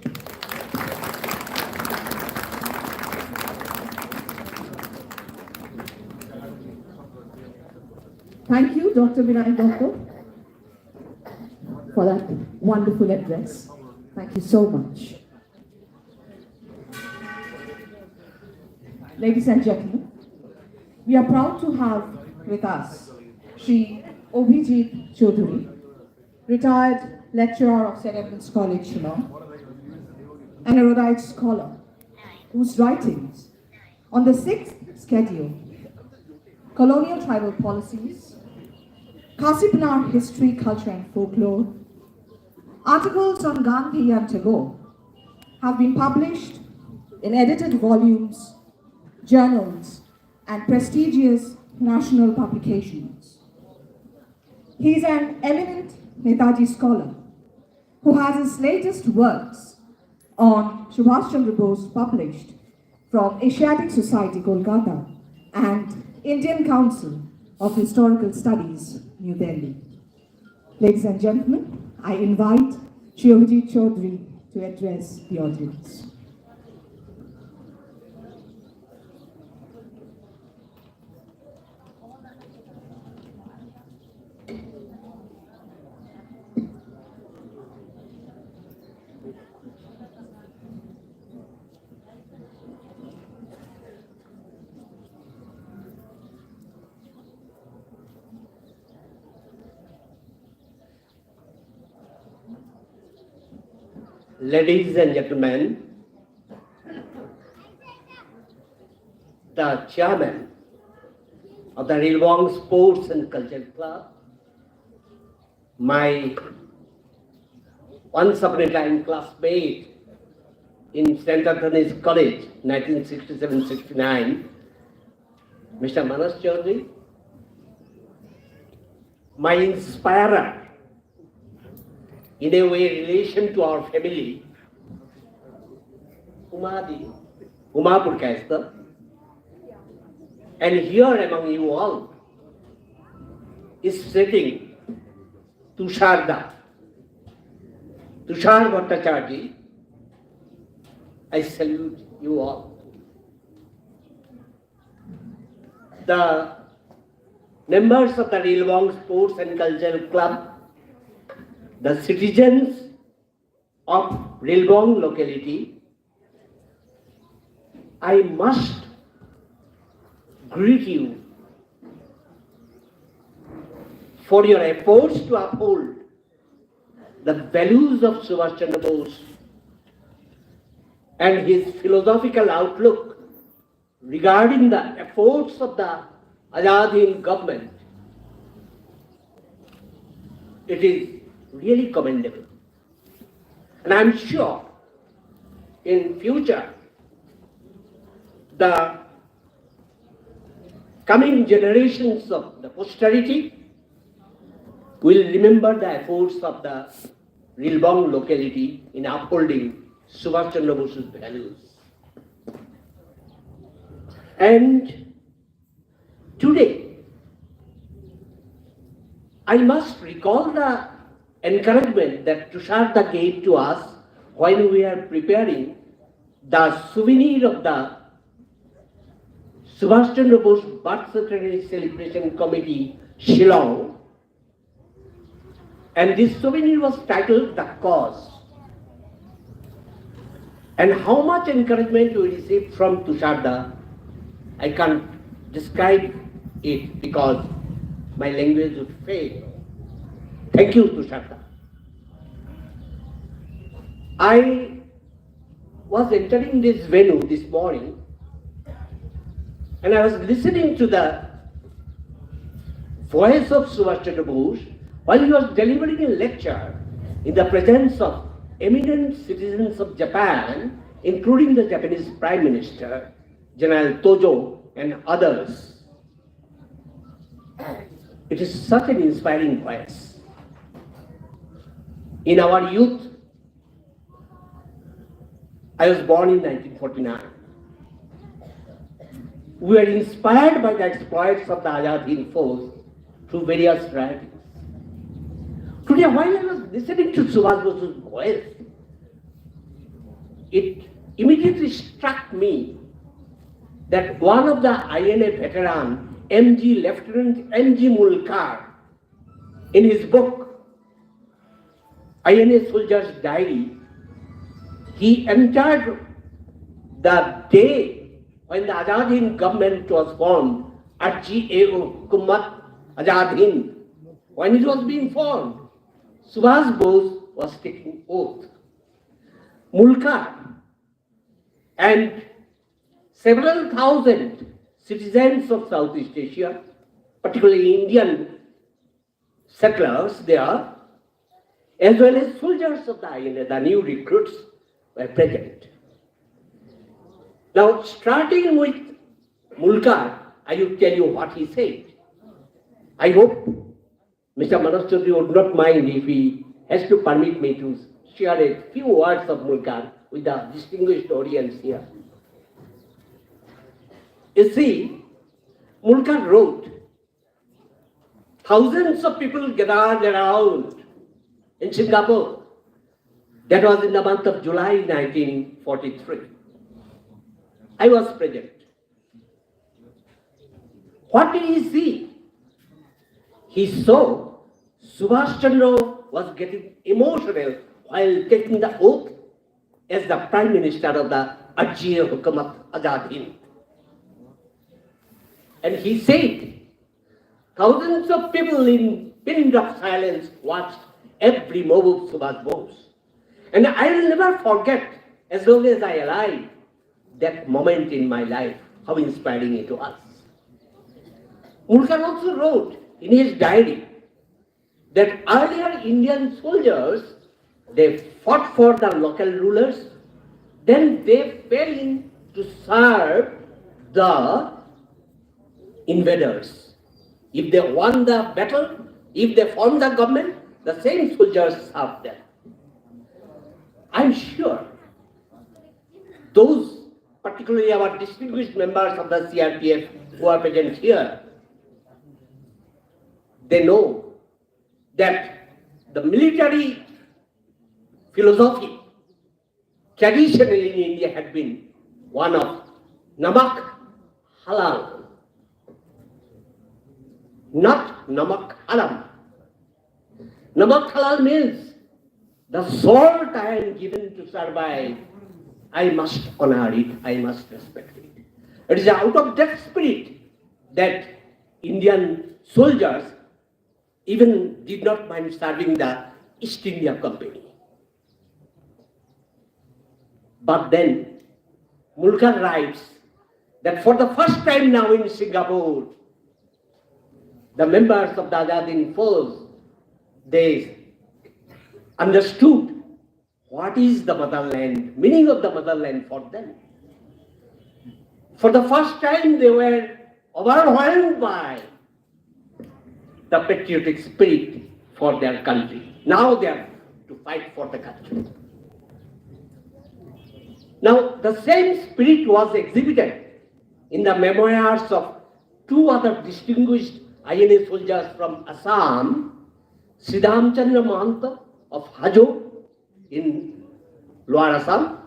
Thank you, Dr. Vinay Dotto, for that wonderful address. Thank you so much. Ladies and gentlemen, we are proud to have with us Shri Abhijit Chaudhary, retired lecturer of St. Edmund's College, Shillong, an erudite scholar whose writings on the sixth schedule, colonial tribal policies, Kasipanar history, culture and folklore, articles on Gandhi and Tagore have been published in edited volumes, journals, and prestigious national publications. He is an eminent Netaji scholar who has his latest works on Subhash Chandra Bose published from Asiatic Society, Kolkata, and Indian Council of Historical Studies, New Delhi. Ladies and gentlemen, I invite Shri Abhijit Chaudhary to address the audience. Ladies and gentlemen, the chairman of the Shillong Sports and Culture Club, my once upon a time classmate in St. Anthony's College, 1967-69, Mr. Manas Chaudhary, my inspirer in a way relation to our family, Umapur Kaista, and here among you all is sitting Tushar Bhattacharya. I salute you all. The members of the Shillong Sports and Cultural Club, the citizens of Shillong locality, I must greet you for your efforts to uphold the values of Subhash Chandra Bose and his philosophical outlook regarding the efforts of the Azad Hind government. It is really commendable. And I'm sure in future the coming generations of the posterity will remember the efforts of the Shillong locality in upholding Subhash Chandra Bose's values. And today, I must recall the encouragement that Tusharda gave to us when we are preparing the souvenir of the Subhash Chandra Bose Birth Centenary Celebration Committee, Shillong. And this souvenir was titled The Cause. And how much encouragement we received from Tusharda, I can't describe it because my language would fail. Thank you, Tusharda. I was entering this venue this morning and I was listening to the voice of Subhash Chandra Bose while he was delivering a lecture in the presence of eminent citizens of Japan, including the Japanese Prime Minister, General Tojo, and others. It is such an inspiring voice. In our youth, I was born in 1949. We were inspired by the exploits of the Azad Hind force through various writings. Today, while I was listening to Subhash Bose's voice, it immediately struck me that one of the INA veteran, Lieutenant M.G. Mulkar, in his book, INA Soldier's Diary, he entered the day when the Azad Hind government was formed at GAO, Hukumat Azad Hind. When it was being formed, Subhash Bose was taking oath. Mulkar and several thousand citizens of Southeast Asia, particularly Indian settlers there, as well as soldiers of the INA, the new recruits, were present. Now, starting with Mulkar, I will tell you what he said. I hope Mr. Manoj Chaudhary would not mind if he has to permit me to share a few words of Mulkar with the distinguished audience here. You see, Mulkar wrote, thousands of people gathered around in Singapore. That was in the month of July 1943. I was present. What did he see? He saw Subhash Chandra was getting emotional while taking the oath as the Prime Minister of the Ajir Hukumat Azad Hind. And he said, thousands of people in pin drop silence watched every move of Subhash Bose. And I will never forget, as long as I am alive, that moment in my life, how inspiring it was. Mulkar also wrote in his diary that earlier Indian soldiers, they fought for the local rulers, then they fell in to serve the invaders. If they won the battle, if they formed the government, the same soldiers served them. I'm sure those, particularly our distinguished members of the CRPF who are present here, they know that the military philosophy traditionally in India had been one of namak halal, not namak haram. Namak halal means the salt I am given to survive, I must honor it, I must respect it. It is out of that spirit that Indian soldiers even did not mind serving the East India Company. But then Mulkar writes that for the first time now in Singapore, the members of the Azad Hind force, they understood what is the motherland, meaning of the motherland for them. For the first time they were overwhelmed by the patriotic spirit for their country. Now they are to fight for the country. Now the same spirit was exhibited in the memoirs of two other distinguished INA soldiers from Assam, Siddham Chandra Mahanta of Hajo in Lower Assam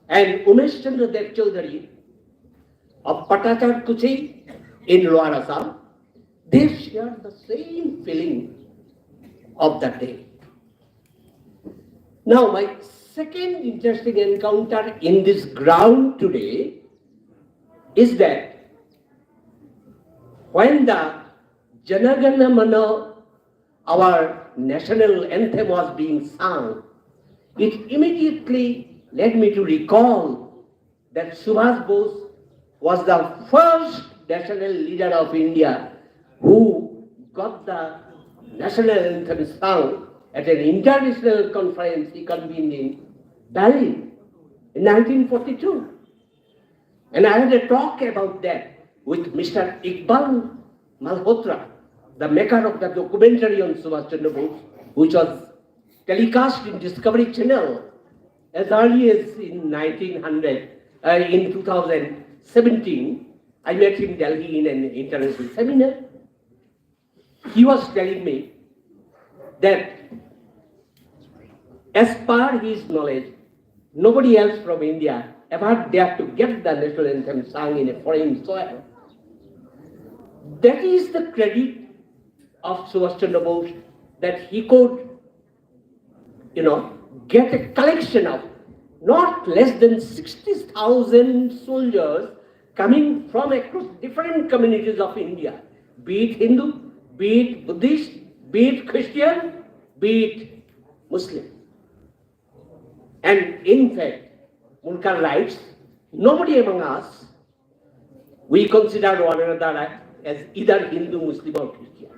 and Umesh Chandra Dev Chaudhary of Patachar Kuchi in Lower Assam. They shared the same feeling of that day. Now, my second interesting encounter in this ground today is that when the Janagana Mana, our national anthem, was being sung, it immediately led me to recall that Subhash Bose was the first national leader of India who got the national anthem sung at an international conference he convened in Berlin in 1942. And I had a talk about that with Mr. Iqbal Malhotra, the maker of the documentary on Subhash Chandra Bose, which was telecast in Discovery Channel as early as in 2017. I met him in Delhi in an international seminar. He was telling me that as per his knowledge, nobody else from India ever dared to get the national anthem sung in a foreign soil. That is the credit of Subhash Chandra Bose, that he could, get a collection of not less than 60,000 soldiers coming from across different communities of India, be it Hindu, be it Buddhist, be it Christian, be it Muslim. And in fact, Mulkar writes, nobody among us, we consider one another as either Hindu, Muslim or Christian.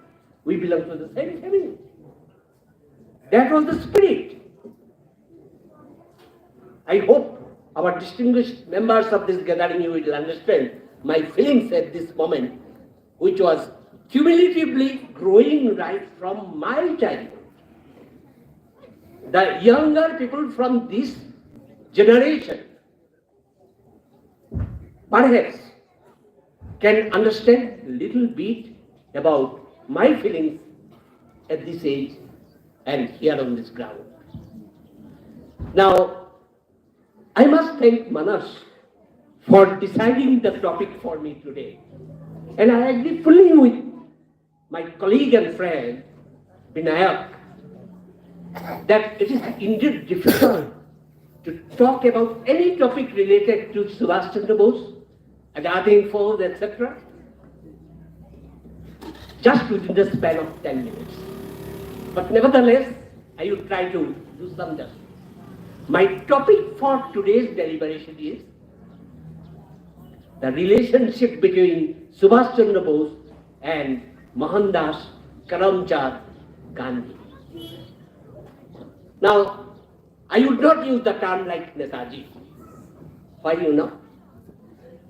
We belong to the same family. That was the spirit. I hope our distinguished members of this gathering, you will understand my feelings at this moment, which was cumulatively growing right from my childhood. The younger people from this generation perhaps can understand a little bit about my feelings at this age and here on this ground. Now, I must thank Manas for deciding the topic for me today. And I agree fully with my colleague and friend, Vinayak, that it is indeed difficult to talk about any topic related to Subhash Chandra Bose, Azad Fauj, etc., just within the span of 10 minutes. But nevertheless, I will try to do some justice. My topic for today's deliberation is the relationship between Subhash Chandra Bose and Mohandas Karamchand Gandhi. Now, I would not use the term like Netaji. Why,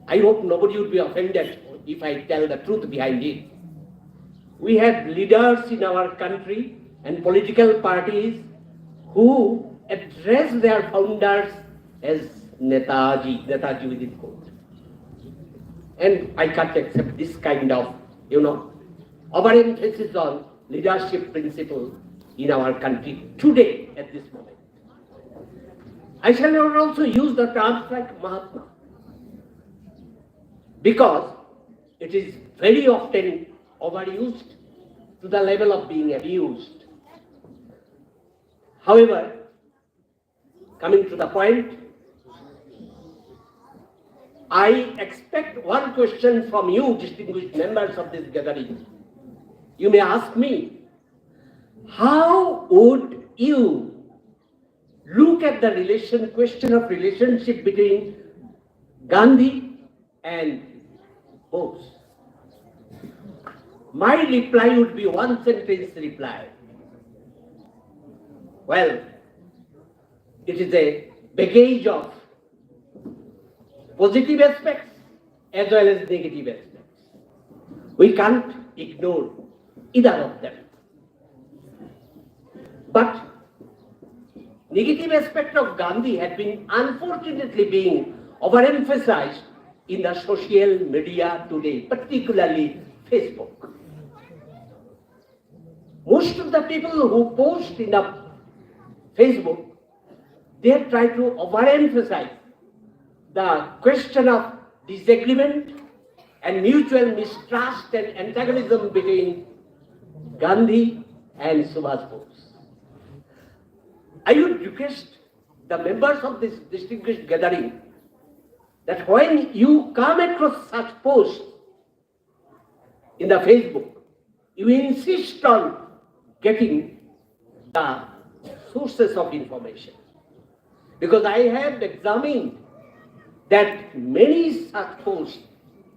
I hope nobody would be offended if I tell the truth behind it. We had leaders in our country and political parties who address their founders as Netaji within quote. And I can't accept this kind of, overemphasis on leadership principle in our country today at this moment. I shall not also use the terms like Mahatma, because it is very often overused to the level of being abused. However, coming to the point, I expect one question from you, distinguished members of this gathering. You may ask me, how would you look at the question of relationship between Gandhi and Bose? My reply would be one sentence reply. Well, it is a baggage of positive aspects as well as negative aspects. We can't ignore either of them. But negative aspect of Gandhi had been unfortunately being overemphasized in the social media today, particularly Facebook. most of the people who post in the Facebook, they try to overemphasize the question of disagreement and mutual mistrust and antagonism between Gandhi and Subhash Bose. I would request the members of this distinguished gathering that when you come across such posts in the Facebook, you insist on getting the sources of information. Because I have examined that many such posts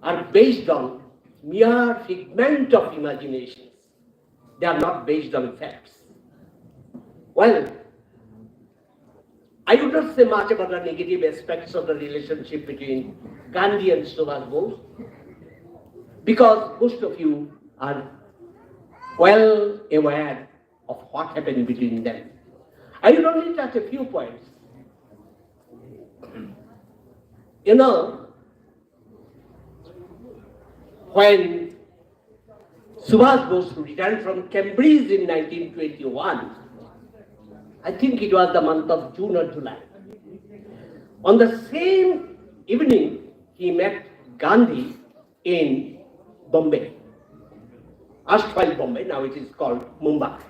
are based on mere figment of imaginations. They are not based on facts. Well, I would not say much about the negative aspects of the relationship between Gandhi and Subhash Bose, because most of you are well aware of what happened between them. I will only touch a few points. You know, when Subhash Bose returned from Cambridge in 1921, I think it was the month of June or July. On the same evening, he met Gandhi in Bombay. Erstwhile Bombay, now it is called Mumbai.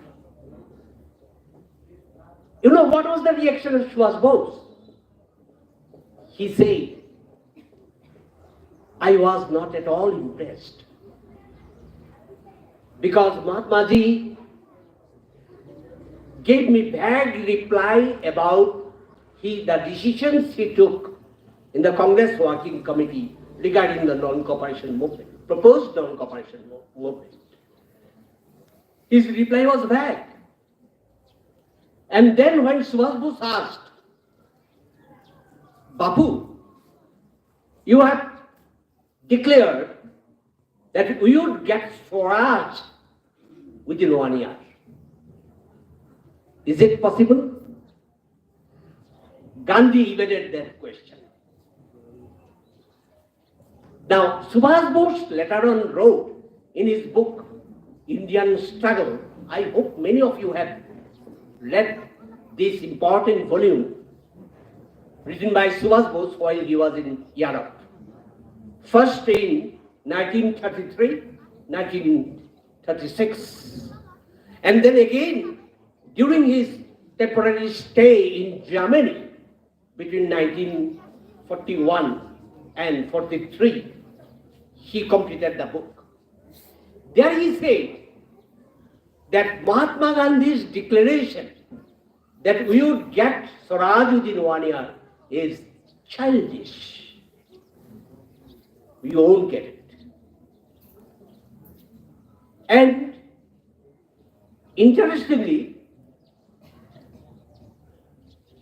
You know what was the reaction of Subhash Bose? He said, I was not at all impressed, because Mahatmaji gave me vague reply about the decisions he took in the Congress Working Committee regarding the non-cooperation movement, proposed non-cooperation movement. His reply was vague. And then when Subhash Bose asked, Bapu, you have declared that we would get Swaraj within 1 year. Is it possible? Gandhi evaded that question. Now, Subhash Bose later on wrote in his book, Indian Struggle. I hope many of you have read this important volume written by Subhash Bose while he was in Europe. First in 1933, 1936, and then again during his temporary stay in Germany between 1941 and 43, he completed the book. There he said that Mahatma Gandhi's declaration that we would get Swaraj within 1 year is childish. We won't get it. And interestingly,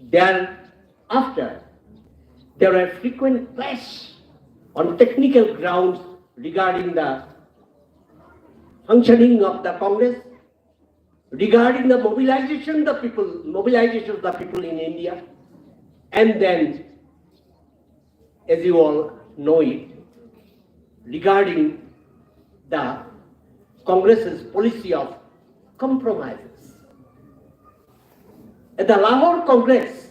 thereafter, there were frequent clashes on technical grounds regarding the functioning of the Congress, regarding the mobilization of the people in India, and then, as you all know it, regarding the Congress's policy of compromises. At the Lahore Congress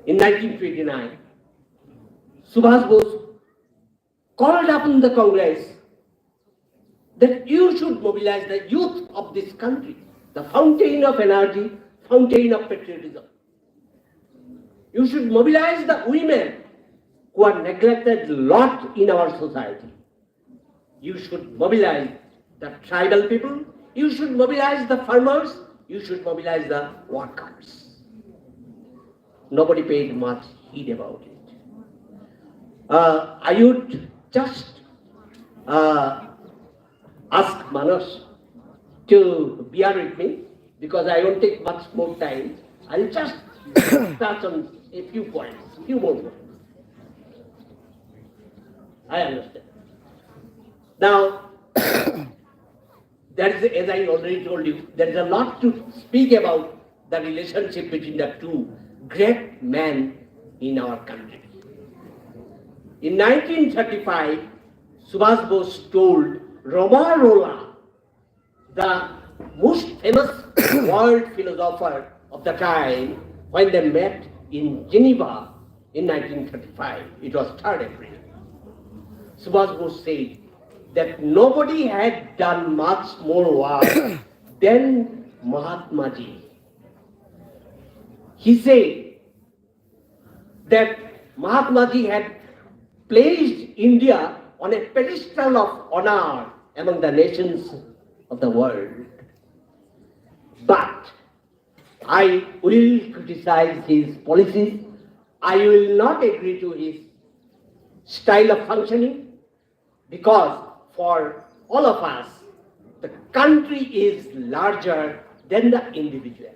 in 1929, Subhash Bose called upon the Congress that you should mobilize the youth of this country, the fountain of energy, fountain of patriotism. You should mobilize the women who are neglected a lot in our society. You should mobilize the tribal people, you should mobilize the farmers, you should mobilize the workers. Nobody paid much heed about it. I would just ask Manas to bear with me, because I won't take much more time. I'll just touch on a few points, few more points. I understand. Now, there is, as I already told you, there is a lot to speak about the relationship between the two great men in our country. In 1935, Subhash Bose told Romarola, the most famous world philosopher of the time when they met in Geneva in 1935. It was 3rd April. Subhash Bose said that nobody had done much more work than Mahatma Ji. He said that Mahatma Ji had placed India on a pedestal of honor among the nations of the world. But I will criticize his policies. I will not agree to his style of functioning, because for all of us, the country is larger than the individual.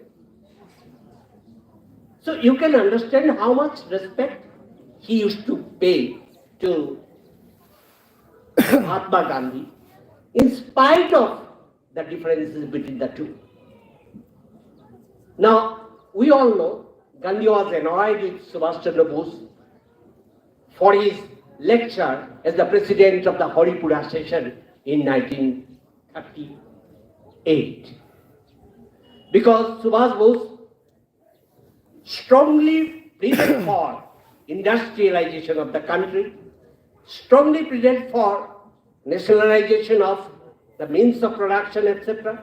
So you can understand how much respect he used to pay to Mahatma Gandhi, in spite of the differences between the two. Now, we all know Gandhi was annoyed with Subhash Chandra Bose for his lecture as the president of the Haripura session in 1938. Because Subhash Bose strongly pleaded for industrialization of the country, strongly pleaded for nationalization of the means of production, etc.,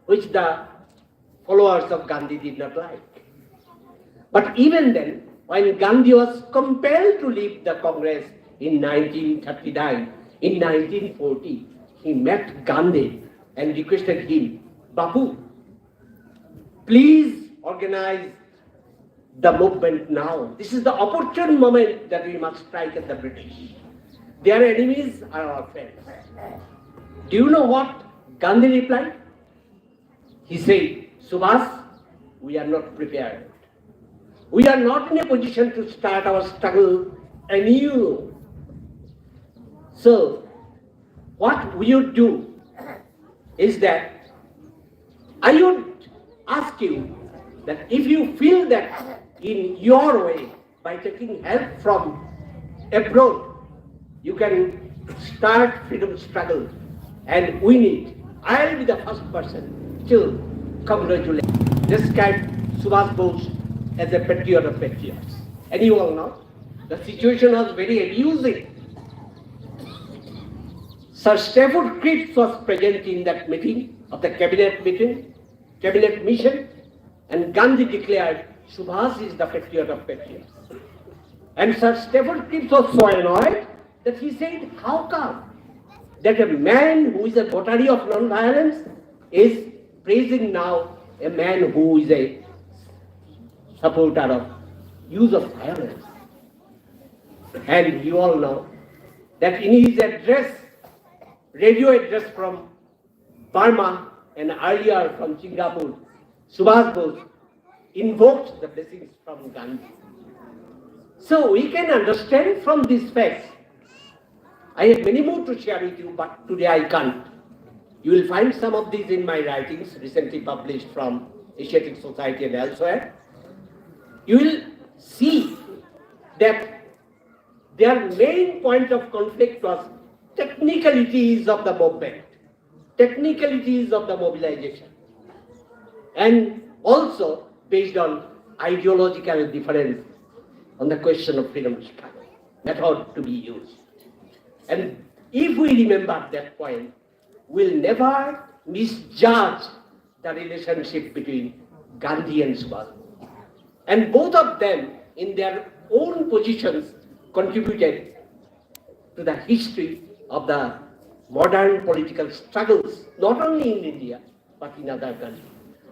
which the followers of Gandhi did not like. But even then, when Gandhi was compelled to leave the Congress in 1939, in 1940, he met Gandhi and requested him, Bapu, please organize the movement now. This is the opportune moment that we must strike at the British. Their enemies are our friends. Do you know what Gandhi replied? He said, Subhash, we are not prepared. We are not in a position to start our struggle anew. So, what we would do is that I would ask you that if you feel that in your way, by taking help from abroad, you can start freedom struggle and win it, I'll be the first person to congratulate, describe Subhash Bose as a patriot of patriots. And you all know, the situation was very amusing. Sir Stafford Cripps was present in that meeting of the cabinet mission, and Gandhi declared Subhash is the patriot of patriots. And Sir Stafford Cripps was so annoyed that he said, how come that a man who is a votary of non-violence is praising now a man who is a supporter of use of violence? And you all know that in his address, radio address from Burma and earlier from Singapore, Subhash Bose invoked the blessings from Gandhi. So we can understand from these facts. I have many more to share with you, but today I can't. You will find some of these in my writings, recently published from Asiatic Society and elsewhere. You will see that their main point of conflict was technicalities of the movement, technicalities of the mobilization, and also based on ideological difference on the question of freedom struggle, method to be used. And if we remember that point, we'll never misjudge the relationship between Gandhi and Subhash. And both of them, in their own positions, contributed to the history of the modern political struggles, not only in India, but in other countries.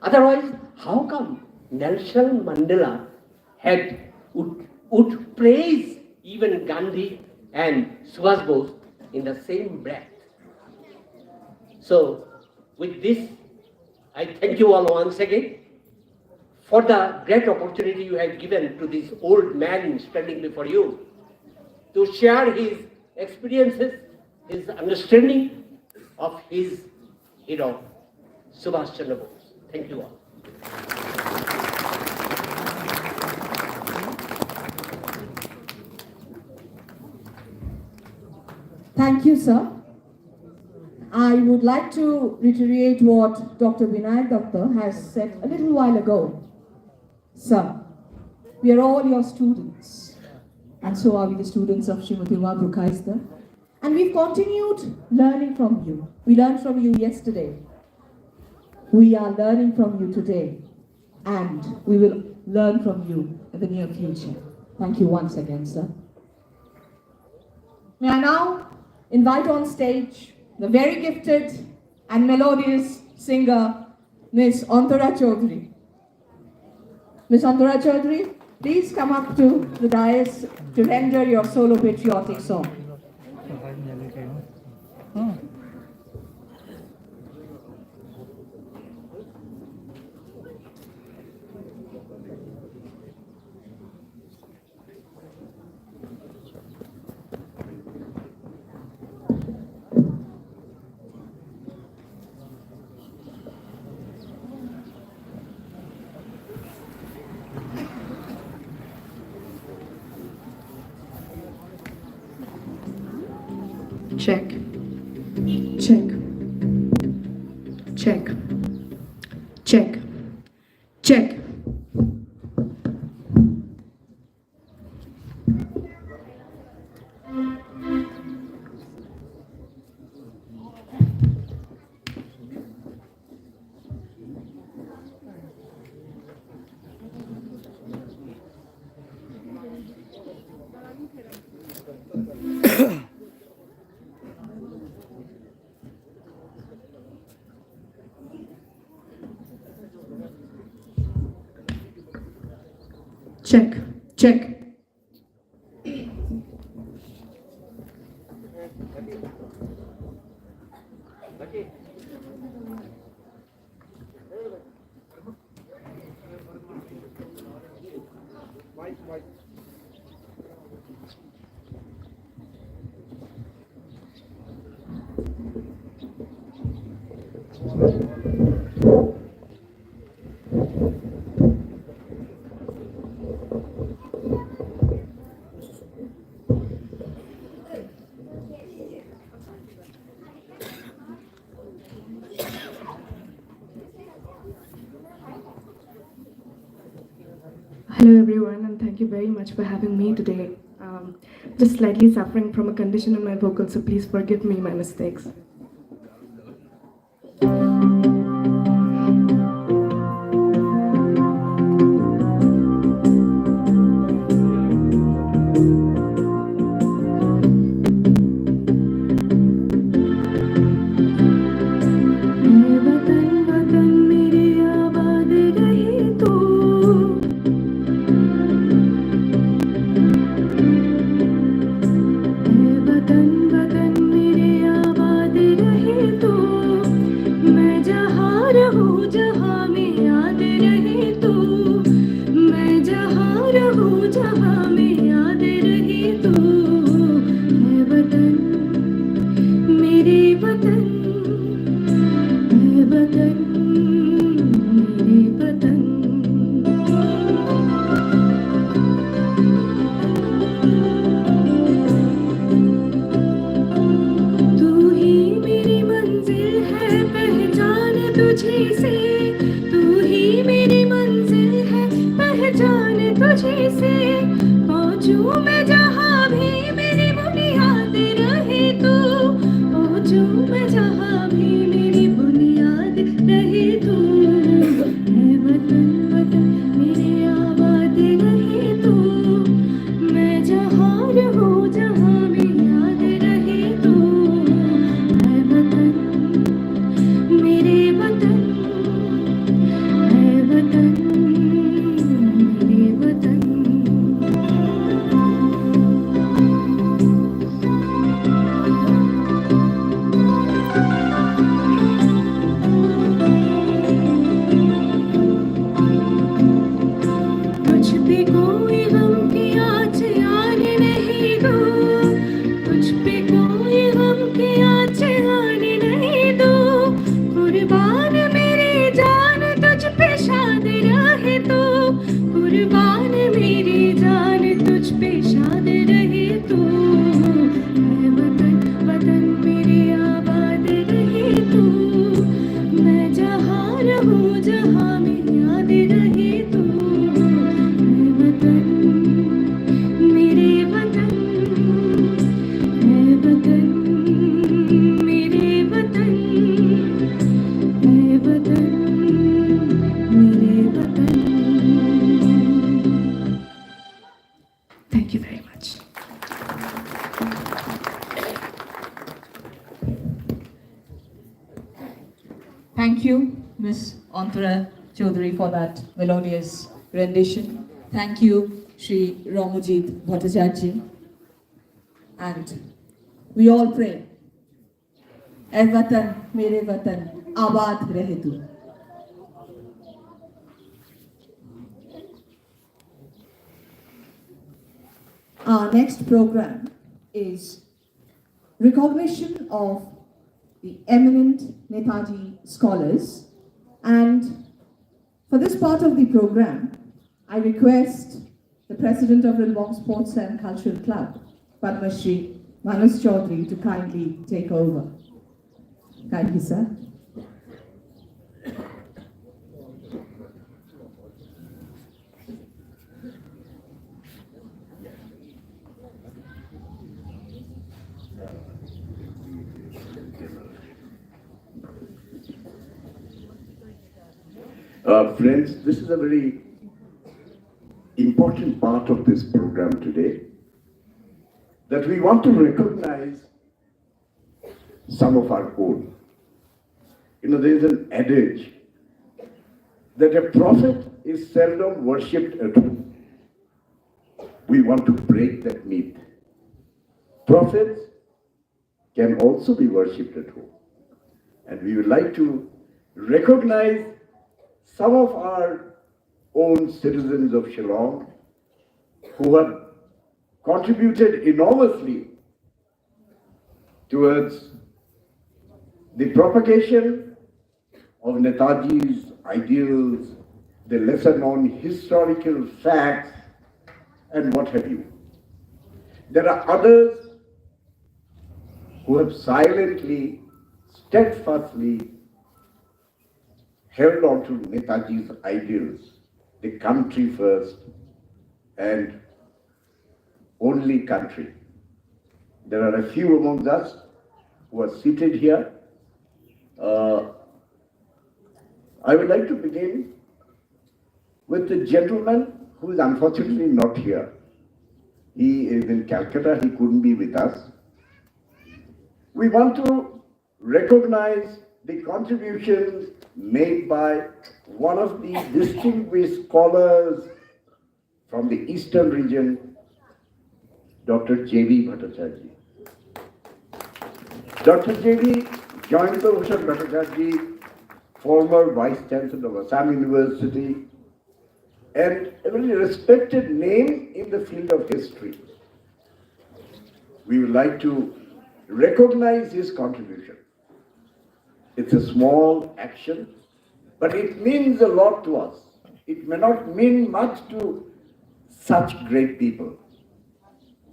Otherwise, how come Nelson Mandela would praise even Gandhi and Subhash Bose in the same breath? So, with this, I thank you all once again for the great opportunity you have given to this old man standing before you to share his experiences, his understanding of his hero, Subhash Chandra Bose. Thank you all. Thank you, sir. I I would like to reiterate what Dr. Vinay Datta has said a little while ago. Sir, we are all your students, and so are we the students of Srimati Quasquicentennial. And we've continued learning from you. We learned from you yesterday. We are learning from you today, and we will learn from you in the near future. Thank you once again, sir. May I now invite on stage the very gifted and melodious singer, Miss Antara Chaudhary. Miss Antara Chaudhary, please come up to the dais to render your solo patriotic song. Check. Check. Check. Check. Check. Check. Check. Hello everyone, and thank you very much for having me today. Just slightly suffering from a condition in my vocal, so please forgive me my mistakes. रहे तू वतन मेरे वतन है वतन मेरे वतन है वतन मेरे वतन. Thank you very much. Thank you, Ms. Antara Chaudhary, for that melodious rendition. Thank you, Shri Ramujit Bhattacharya. And we all pray, "Ae Watan, Mere Watan, Abad Rahe Tu." Our next program is recognition of the eminent Netaji scholars, and for this part of the program, I request the President of Rilwong Sports and Cultural Club, Padma Shri Manus Chaudhary, to kindly take over. Kindly, sir. Friends, this is a very important part of this program today, that we want to recognize some of our own. You know, there is an adage that a prophet is seldom worshipped at home. We want to break that myth. Prophets can also be worshipped at home. And we would like to recognize some of our own citizens of Shillong who have contributed enormously towards the propagation of Netaji's ideals, the lesser known historical facts, and what have you. There are others who have silently, steadfastly held on to Netaji's ideals, the country first and only country. There are a few among us who are seated here. I would like to begin with the gentleman who is unfortunately not here. He is in Calcutta, he couldn't be with us. We want to recognize the contributions made by one of the distinguished scholars from the eastern region, Dr. J.V. Bhattacharya. Dr. J.V. joined the Bhattacharya, former Vice Chancellor of Assam University, and a very respected name in the field of history. We would like to recognize his contribution. It's a small action, but it means a lot to us. It may not mean much to such great people,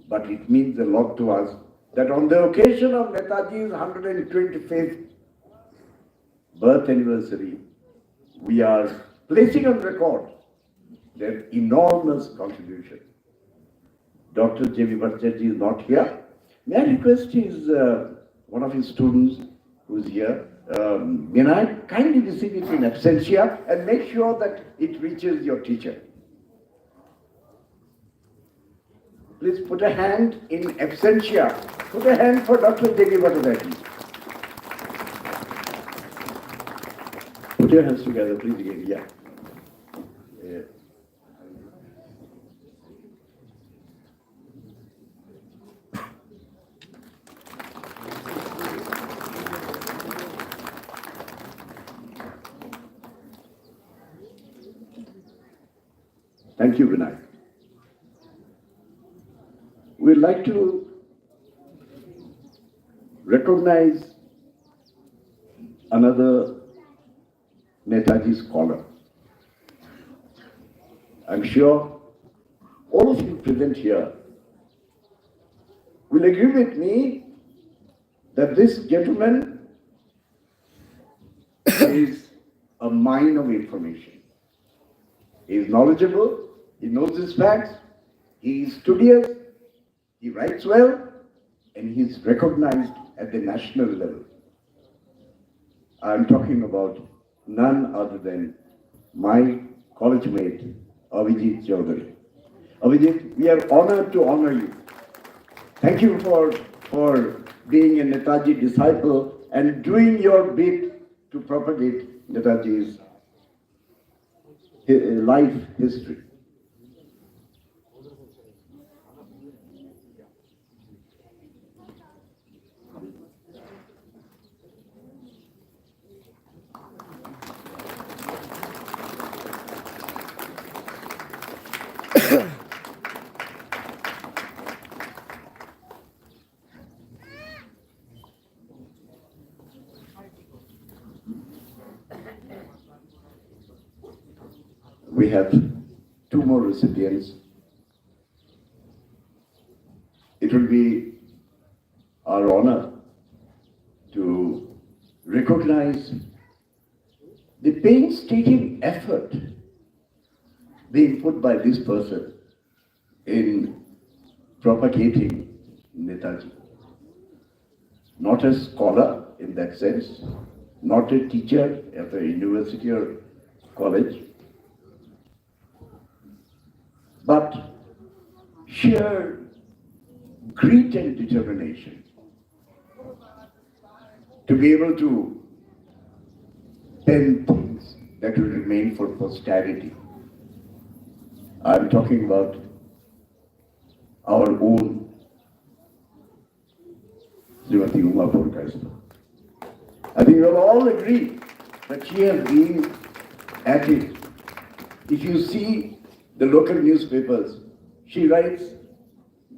but it means a lot to us that on the occasion of Netaji's 125th birth anniversary, we are placing on record their enormous contribution. Dr. J.V. Bhattacharya is not here. May I request one of his students who is here, may I kindly receive it in absentia and make sure that it reaches your teacher. Please put a hand in absentia. Put a hand for Dr. J.V. Bhattacharya. Put your hands together, please, again. Yeah. Thank you, Vinay. We'd like to recognize another Netaji scholar. I'm sure all of you present here will agree with me that this gentleman is a mine of information. He is knowledgeable, he knows his facts, he is studious, he writes well, and he is recognized at the national level. I am talking about none other than my college mate, Abhijit Chaudhary. Abhijit, we are honored to honor you. Thank you for being a Netaji disciple and doing your bit to propagate Netaji's life history. We have two more recipients. It will be our honor to recognize the painstaking effort being put by this person in propagating Netaji. Not a scholar in that sense, not a teacher at a university or college, but sheer grit and determination to be able to pen things that will remain for posterity. I'm talking about our own Srimati Uma Purkayastha. I think you'll all agree that she has been at it. If you see the local newspapers, she writes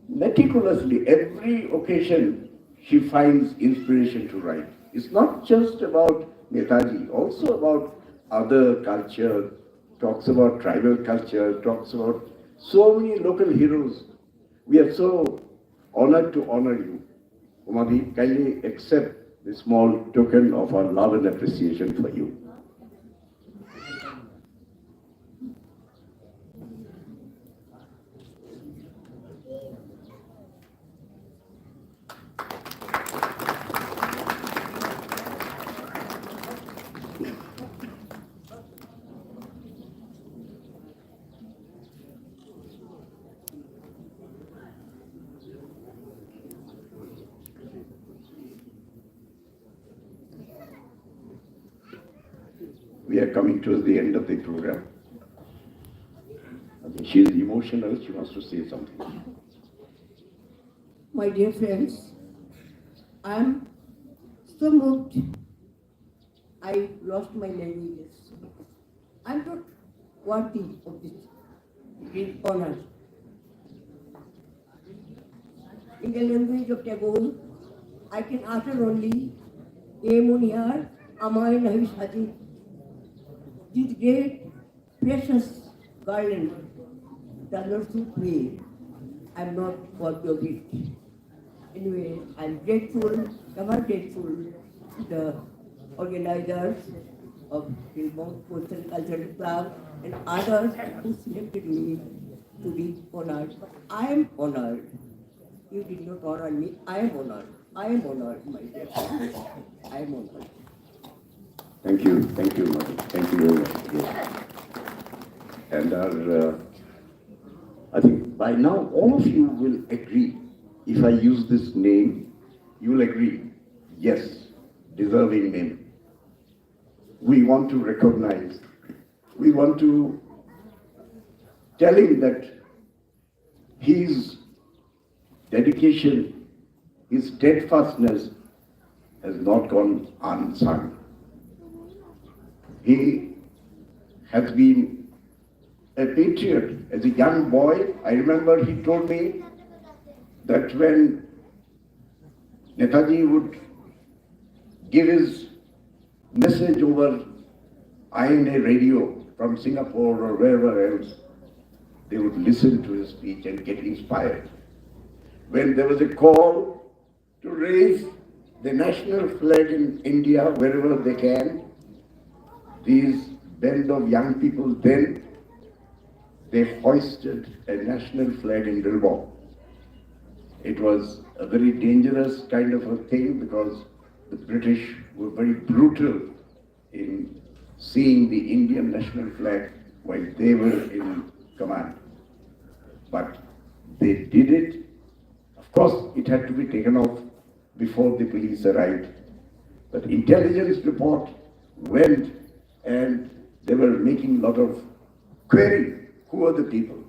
meticulously. Every occasion she finds inspiration to write. It's not just about Netaji, also about other culture, talks about tribal culture, talks about so many local heroes. We are so honored to honor you. Umadi, kindly accept this small token of our love and appreciation for you. We are coming towards the end of the program. She is emotional, she wants to say something. My dear friends, I am so moved. I lost my languages. I am not worthy of this great honor. In the language of Tagore, I can utter only Emuniyar Amay Nahi Saji. This great, precious garland does not suit me. I am not worthy of it. Anyway, I am grateful, ever grateful to the organizers of Shillong Coastal Cultural Club and others who selected me to be honored. But I am honored. You did not honor me. I am honored. I am honored, my dear friends. I am honored. Thank you, Mother. Thank you very much. Yes. And I think by now all of you will agree. If I use this name, you will agree. Yes, deserving name. We want to recognize. We want to tell him that his dedication, his steadfastness has not gone unsung. He has been a patriot. As a young boy, I remember he told me that when Netaji would give his message over INA radio from Singapore or wherever else, they would listen to his speech and get inspired. When there was a call to raise the national flag in India wherever they can, these band of young people then they hoisted a national flag in Bilbao. It was a very dangerous kind of a thing because the British were very brutal in seeing the Indian national flag while they were in command. But they did it. Of course, it had to be taken off before the police arrived. But intelligence report went and they were making a lot of query. Who are the people?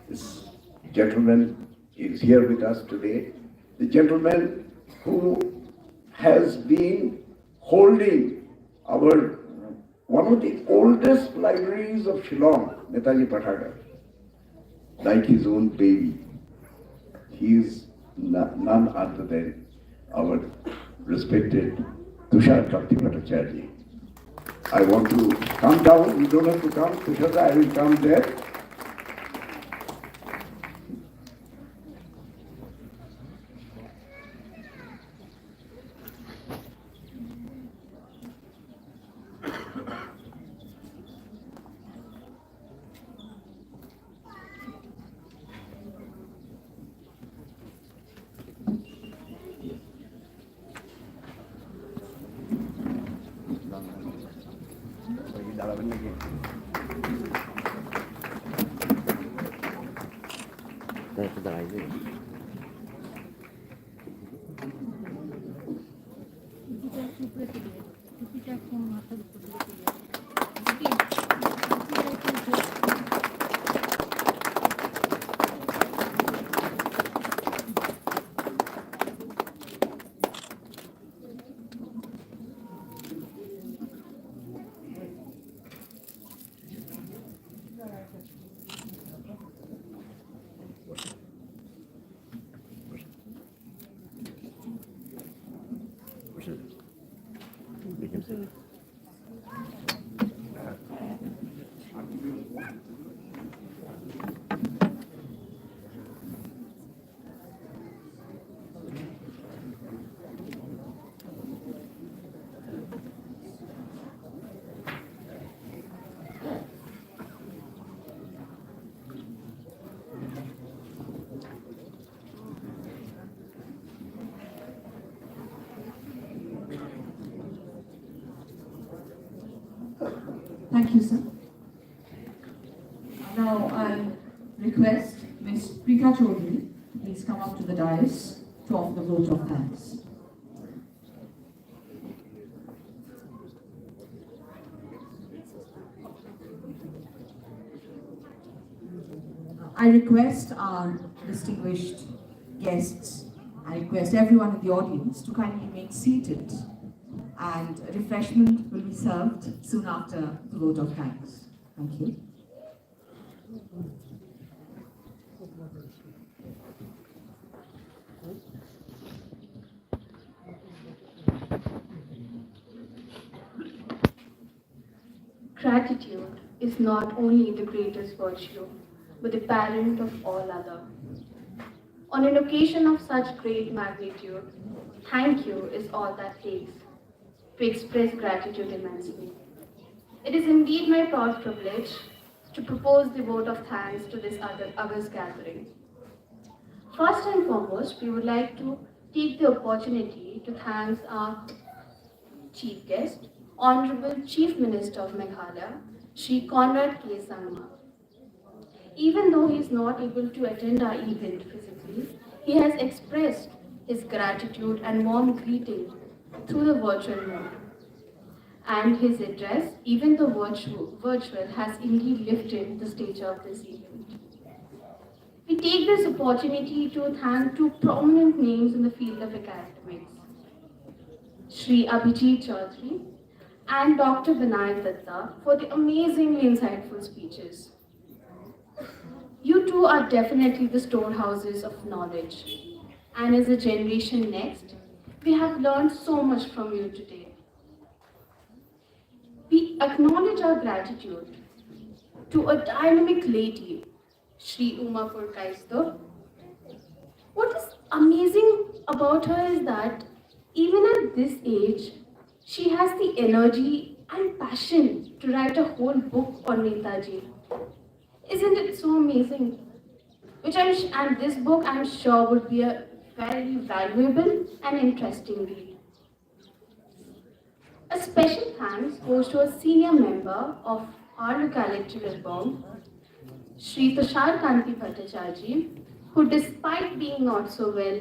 This gentleman is here with us today. The gentleman who has been holding one of the oldest libraries of Shillong, Netaji Pathagar, like his own baby. He is none other than our respected Tushar Kapti Bhattacharya. I want to come down. You don't have to come, Tushar, I will come there. Thank you, sir. Now I request Ms. Prika Chaudhary to please come up to the dais to offer the vote of thanks. I request our distinguished guests, I request everyone in the audience to kindly remain seated, and refreshment will be served soon after the vote of thanks. Thank you. Gratitude is not only the greatest virtue, but the parent of all other. On an occasion of such great magnitude, thank you is all that takes to express gratitude immensely. It is indeed my proud privilege to propose the vote of thanks to this august gathering. First and foremost, we would like to take the opportunity to thank our chief guest, Honorable Chief Minister of Meghalaya, Shri Conrad K. Sangma. Even though he is not able to attend our event physically, he has expressed his gratitude and warm greeting through the virtual mode. And his address, even though virtual, has indeed lifted the stature of this event. We take this opportunity to thank two prominent names in the field of academics, Shri Abhijit Chaudhary and Dr. Vinay Datta, for the amazingly insightful speeches. You two are definitely the storehouses of knowledge, and as a generation next, we have learned so much from you today. We acknowledge our gratitude to a dynamic lady, Shri Uma Purkaisto. What is amazing about her is that even at this age, she has the energy and passion to write a whole book on Netaji. Isn't it so amazing? And this book, I'm sure, would be a very valuable and interesting read. A special thanks goes to a senior member of our locality reform, Shri Tushar Kanti Bhattacharya, who despite being not so well,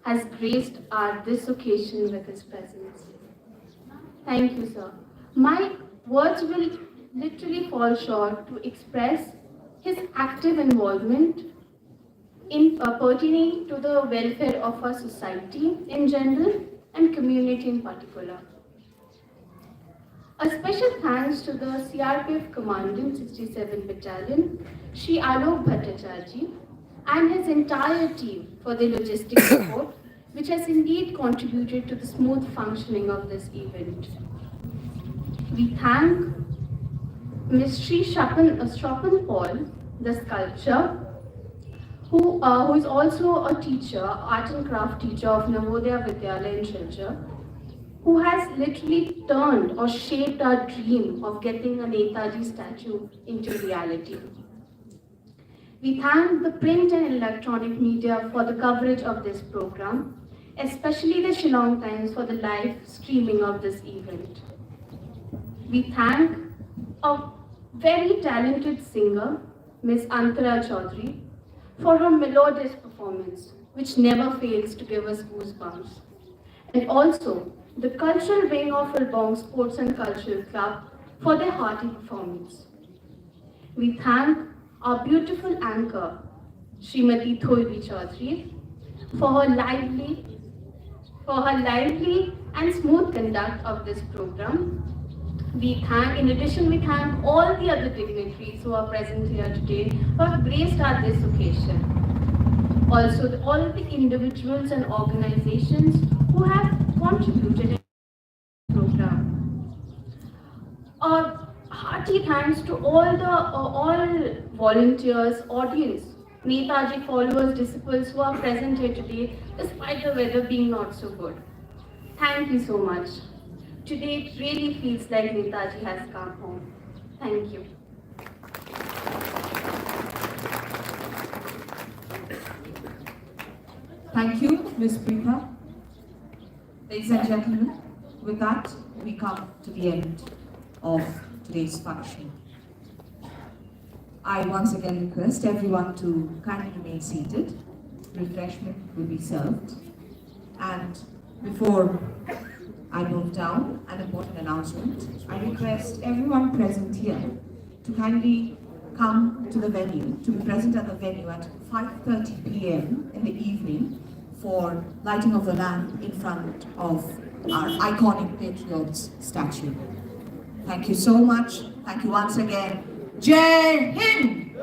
has graced our this occasion with his presence. Thank you, sir. My words will literally fall short to express his active involvement in pertaining to the welfare of our society in general and community in particular. A special thanks to the CRPF Commandant 67 Battalion, Shri Alok Bhattacharya, and his entire team for their logistic support, which has indeed contributed to the smooth functioning of this event. We thank Ms. Shri Shrapan Paul, the sculptor, who is also a teacher, art and craft teacher of Navodaya Vidyalaya in Shilchar, who has literally turned or shaped our dream of getting a Netaji statue into reality. We thank the print and electronic media for the coverage of this program, especially the Shillong Times for the live streaming of this event. We thank a very talented singer, Ms. Antara Chaudhary, for her melodious performance, which never fails to give us goosebumps. And also, the cultural wing of Shillong Sports and Cultural Club for their hearty performance. We thank our beautiful anchor, Srimati Thoibi Chaudhary, for her lively and smooth conduct of this program. In addition, we thank all the other dignitaries who are present here today who have graced us this occasion. Also, all of the individuals and organizations who have contributed in the program. A hearty thanks to all volunteers, audience, Netaji followers, disciples who are present here today despite the weather being not so good. Thank you so much. Today it really feels like Netaji has come home. Thank you. Thank you, Ms. Preetha. Ladies and gentlemen, with that, we come to the end of today's function. I once again request everyone to kindly remain seated. Refreshment will be served. And before I move down, an important announcement. I request everyone present here to kindly come to the venue, to be present at the venue at 5:30 p.m. in the evening for lighting of the lamp in front of our iconic Patriots statue. Thank you so much. Thank you once again. Jai Hind!